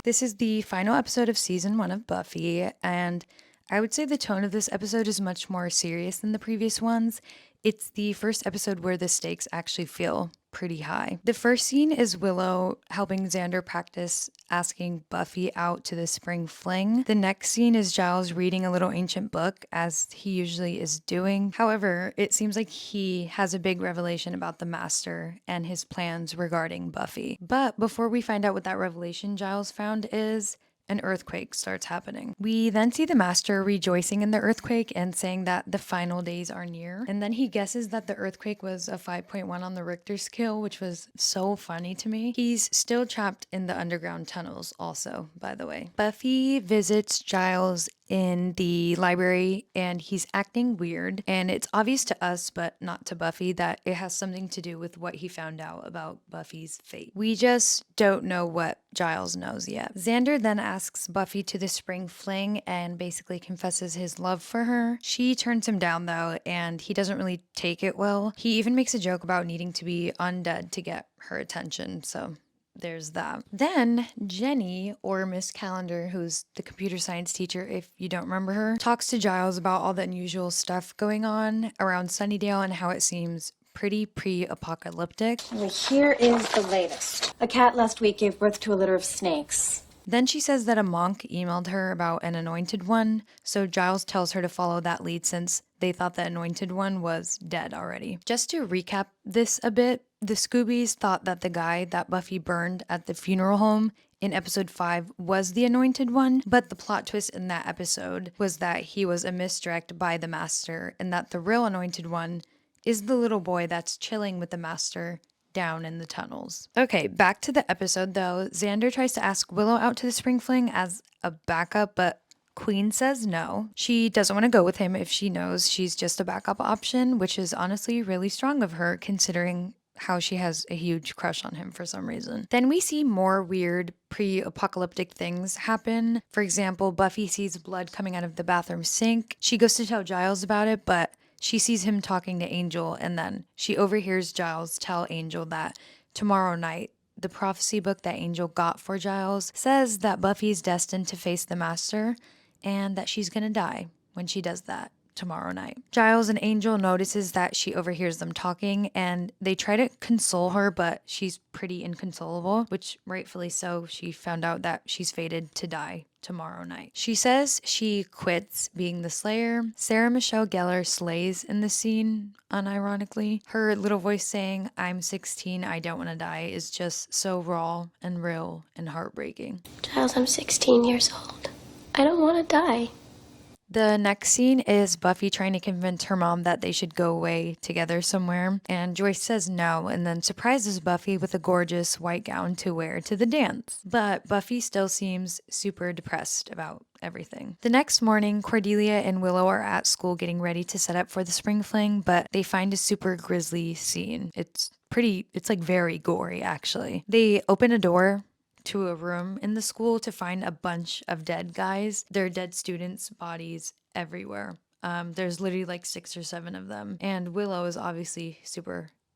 This is the final episode of season 1 of Buffy, and I would say the tone of this episode is much more serious than the previous ones. It's the first episode where the stakes actually feel pretty high. The first scene is Willow helping Xander practice asking Buffy out to the spring fling. The next scene is Giles reading a little ancient book, as he usually is doing. However, it seems like he has a big revelation about the Master and his plans regarding Buffy. But before we find out what that revelation Giles found is, an earthquake starts happening. We then see the Master rejoicing in the earthquake and saying that the final days are near. And then he guesses that the earthquake was a 5.1 on the Richter scale, which was so funny to me. He's still trapped in the underground tunnels also, by the way. Buffy visits Giles in the library and he's acting weird, and it's obvious to us but not to Buffy that it has something to do with what he found out about Buffy's fate. We just don't know what Giles knows yet. Xander then asks Buffy to the spring fling and basically confesses his love for her. She turns him down though, and he doesn't really take it well. He even makes a joke about needing to be undead to get her attention, so there's that. Then Jenny, or Miss Calendar, who's the computer science teacher if you don't remember her, talks to Giles about all the unusual stuff going on around Sunnydale and how it seems pretty pre-apocalyptic. Well, here is the latest. A cat last week gave birth to a litter of snakes. Then she says that a monk emailed her about an anointed one, so Giles tells her to follow that lead since they thought the anointed one was dead already. Just to recap this a bit, the Scoobies thought that the guy that Buffy burned at the funeral home in episode 5 was the anointed one, but the plot twist in that episode was that he was a misdirect by the Master and that the real anointed one is the little boy that's chilling with the Master down in the tunnels. Okay, back to the episode though. Xander tries to ask Willow out to the spring fling as a backup, but Queen says no. She doesn't want to go with him if she knows she's just a backup option, which is honestly really strong of her considering how she has a huge crush on him for some reason. Then we see more weird pre-apocalyptic things happen. For example, Buffy sees blood coming out of the bathroom sink. She goes to tell Giles about it, but she sees him talking to Angel, and then she overhears Giles tell Angel that tomorrow night, the prophecy book that Angel got for Giles says that Buffy's destined to face the Master and that she's gonna die when she does that tomorrow night. Giles and Angel notices that she overhears them talking and they try to console her, but she's pretty inconsolable, which rightfully so. She found out that she's fated to die tomorrow night. She says she quits being the Slayer. Sarah Michelle Gellar slays in the scene, unironically. Her little voice saying, "I'm 16, I don't want to die," is just so raw and real and heartbreaking. Giles, I'm 16 years old. I don't want to die. The next scene is Buffy trying to convince her mom that they should go away together somewhere, and Joyce says no and then surprises Buffy with a gorgeous white gown to wear to the dance. But Buffy still seems super depressed about everything. The next morning, Cordelia and Willow are at school getting ready to set up for the spring fling, but they find a super grisly scene. It's like very gory actually. They open a door to a room in the school to find a bunch of dead guys. There are dead students' bodies everywhere. There's literally like 6 or 7 of them. And Willow is obviously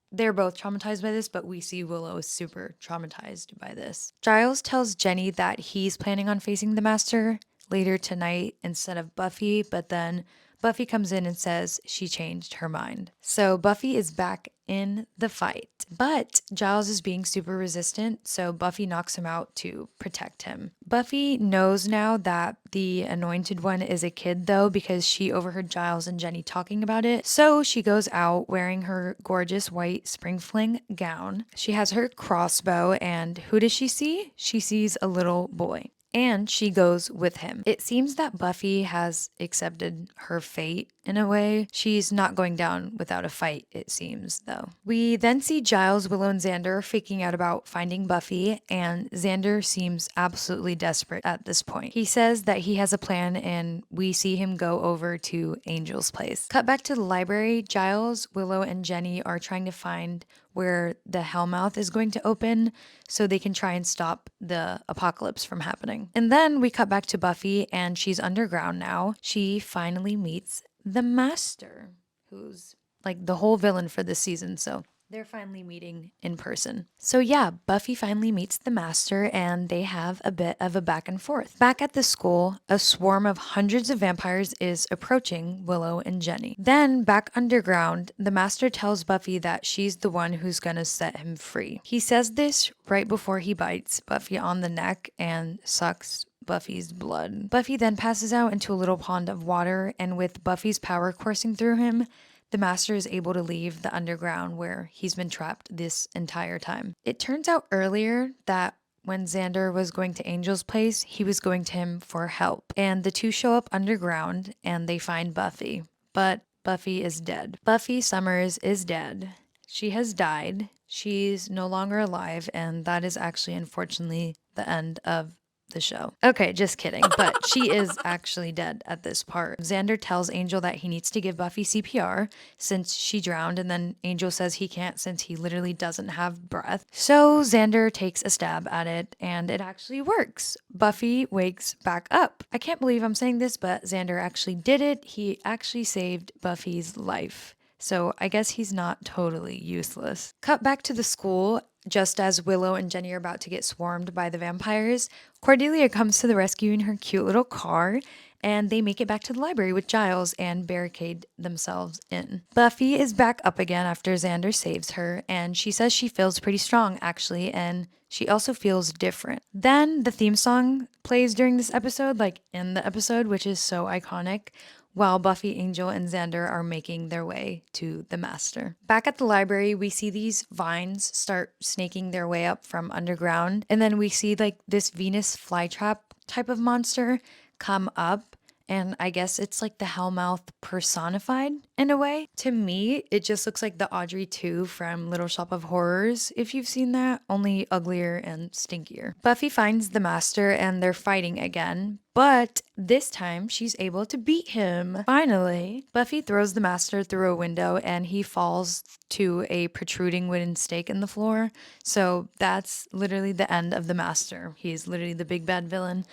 they're both traumatized by this, but we see Willow is super traumatized by this. Giles tells Jenny that he's planning on facing the Master later tonight instead of Buffy, but then Buffy comes in and says she changed her mind. So Buffy is back in the fight, but Giles is being super resistant, so Buffy knocks him out to protect him. Buffy knows now that the anointed one is a kid though, because she overheard Giles and Jenny talking about it. So she goes out wearing her gorgeous white spring fling gown. She has her crossbow, and who does she see? She sees a little boy. And she goes with him. It seems that Buffy has accepted her fate in a way. She's not going down without a fight, it seems, though. We then see Giles, Willow, and Xander freaking out about finding Buffy, and Xander seems absolutely desperate at this point. He says that he has a plan, and we see him go over to Angel's place. Cut back to the library. Giles, Willow, and Jenny are trying to find where the Hellmouth is going to open so they can try and stop the apocalypse from happening. And then we cut back to Buffy, and she's underground now. She finally meets the Master, who's like the whole villain for this season, so they're finally meeting in person. So yeah, Buffy finally meets the Master and they have a bit of a back and forth. Back at the school, a swarm of hundreds of vampires is approaching Willow and Jenny. Then back underground, the Master tells Buffy that she's the one who's gonna set him free. He says this right before he bites Buffy on the neck and sucks Buffy's blood. Buffy then passes out into a little pond of water, and with Buffy's power coursing through him, the Master is able to leave the underground where he's been trapped this entire time. It turns out earlier that when Xander was going to Angel's place, he was going to him for help. And the two show up underground and they find Buffy. But Buffy is dead. Buffy Summers is dead. She has died. She's no longer alive, and that is actually, unfortunately, the end of the show. Okay, just kidding, but she is actually dead at this part. Xander tells Angel that he needs to give Buffy CPR since she drowned, and then Angel says he can't since he literally doesn't have breath. So Xander takes a stab at it, and it actually works. Buffy wakes back up. I can't believe I'm saying this, but Xander actually did it. He actually saved Buffy's life. So I guess he's not totally useless. Cut back to the school. Just as Willow and Jenny are about to get swarmed by the vampires, Cordelia comes to the rescue in her cute little car, and they make it back to the library with Giles and barricade themselves in. Buffy is back up again after Xander saves her, and she says she feels pretty strong actually, and she also feels different. Then the theme song plays during this episode, like in the episode, which is so iconic, while Buffy, Angel, and Xander are making their way to the Master. Back at the library, we see these vines start snaking their way up from underground, and then we see like this Venus flytrap type of monster come up, and I guess it's like the Hellmouth personified in a way. To me, it just looks like the Audrey 2 from Little Shop of Horrors, if you've seen that, only uglier and stinkier. Buffy finds the Master and they're fighting again, but this time she's able to beat him. Finally, Buffy throws the Master through a window and he falls to a protruding wooden stake in the floor. So that's literally the end of the Master. He's literally the big bad villain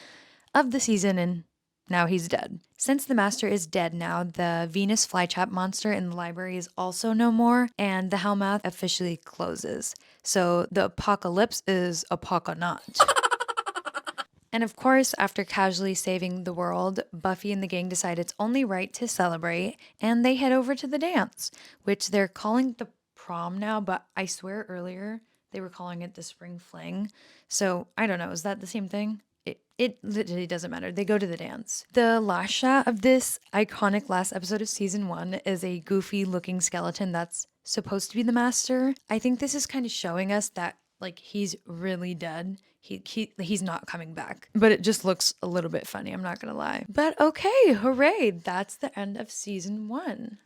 of the season, and now he's dead. Since the Master is dead now, the Venus flytrap monster in the library is also no more, and the Hellmouth officially closes. So the apocalypse is apocalypse. And of course, after casually saving the world, Buffy and the gang decide it's only right to celebrate, and they head over to the dance, which they're calling the prom now, but I swear earlier they were calling it the spring fling. So I don't know, is that the same thing? It literally doesn't matter. They go to the dance. The last shot of this iconic last episode of season 1 is a goofy looking skeleton that's supposed to be the Master. I think this is kind of showing us that like he's really dead. He's not coming back. But it just looks a little bit funny, I'm not gonna lie. But okay, hooray, that's the end of season 1.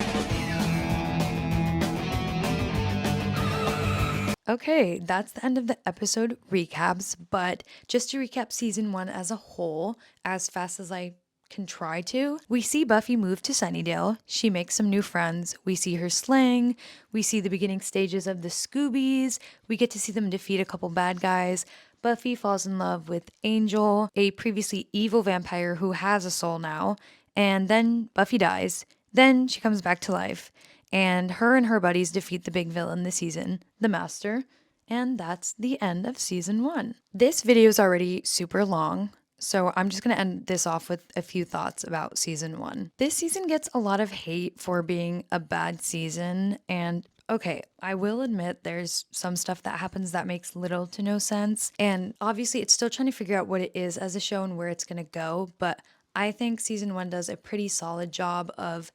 Okay, that's the end of the episode recaps, but just to recap season 1 as a whole, as fast as I can try to, we see Buffy move to Sunnydale, she makes some new friends, we see her sling, we see the beginning stages of the Scoobies, we get to see them defeat a couple bad guys, Buffy falls in love with Angel, a previously evil vampire who has a soul now, and then Buffy dies, then she comes back to life. And her buddies defeat the big villain this season, the Master, and that's the end of season 1. This video is already super long, so I'm just going to end this off with a few thoughts about season 1. This season gets a lot of hate for being a bad season, and okay, I will admit there's some stuff that happens that makes little to no sense, and obviously it's still trying to figure out what it is as a show and where it's going to go, but I think season 1 does a pretty solid job of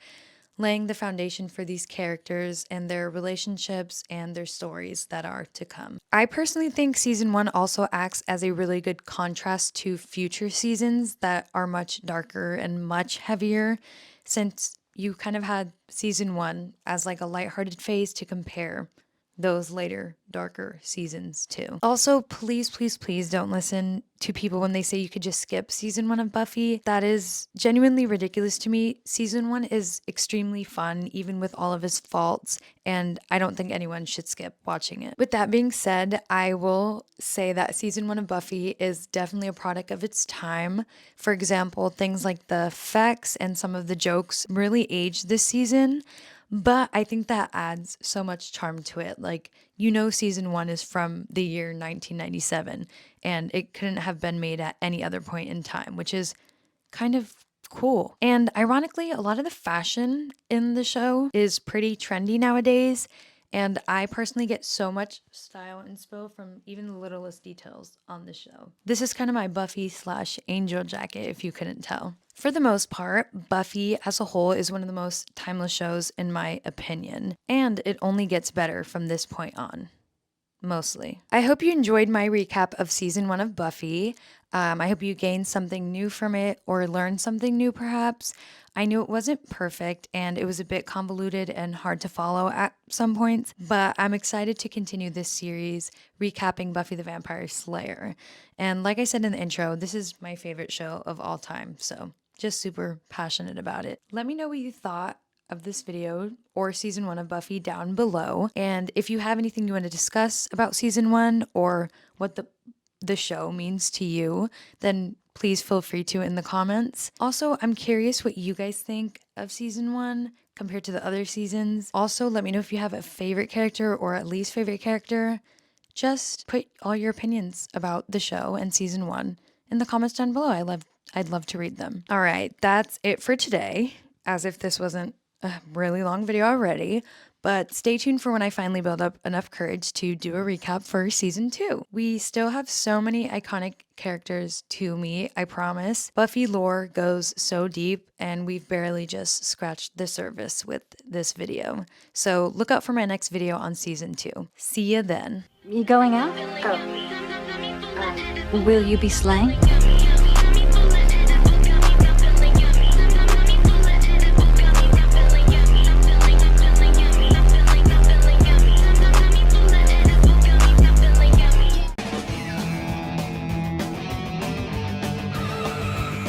laying the foundation for these characters and their relationships and their stories that are to come. I personally think season 1 also acts as a really good contrast to future seasons that are much darker and much heavier, since you kind of had season 1 as like a lighthearted phase to compare those later darker seasons too. Also, please don't listen to people when they say you could just skip season 1 of Buffy. That is genuinely ridiculous to me. Season 1 is extremely fun, even with all of his faults, and I don't think anyone should skip watching it. With that being said, I will say that season 1 of Buffy is definitely a product of its time. For example, things like the effects and some of the jokes really aged this season. But I think that adds so much charm to it. Like, you know, season 1 is from the year 1997, and it couldn't have been made at any other point in time, which is kind of cool. And ironically, a lot of the fashion in the show is pretty trendy nowadays. And I personally get so much style inspo from even the littlest details on the show. This is kind of my Buffy/Angel jacket, if you couldn't tell. For the most part, Buffy as a whole is one of the most timeless shows in my opinion, and it only gets better from this point on. Mostly. I hope you enjoyed my recap of season 1 of Buffy. I hope you gained something new from it or learned something new perhaps. I knew it wasn't perfect and it was a bit convoluted and hard to follow at some points, but I'm excited to continue this series recapping Buffy the Vampire Slayer. And like I said in the intro, this is my favorite show of all time, so just super passionate about it. Let me know what you thought of this video or season 1 of Buffy down below. And if you have anything you want to discuss about season 1 or what the show means to you, then please feel free to in the comments. Also, I'm curious what you guys think of season 1 compared to the other seasons. Also, let me know if you have a favorite character or at least favorite character. Just put all your opinions about the show and season 1 in the comments down below. I love I'd love to read them. All right, that's it for today, as if this wasn't a really long video already. But stay tuned for when I finally build up enough courage to do a recap for season 2. We still have so many iconic characters to me, I promise. Buffy lore goes so deep, and we've barely just scratched the surface with this video. So look out for my next video on season 2. See ya then. You going out? Oh. Will you be slaying?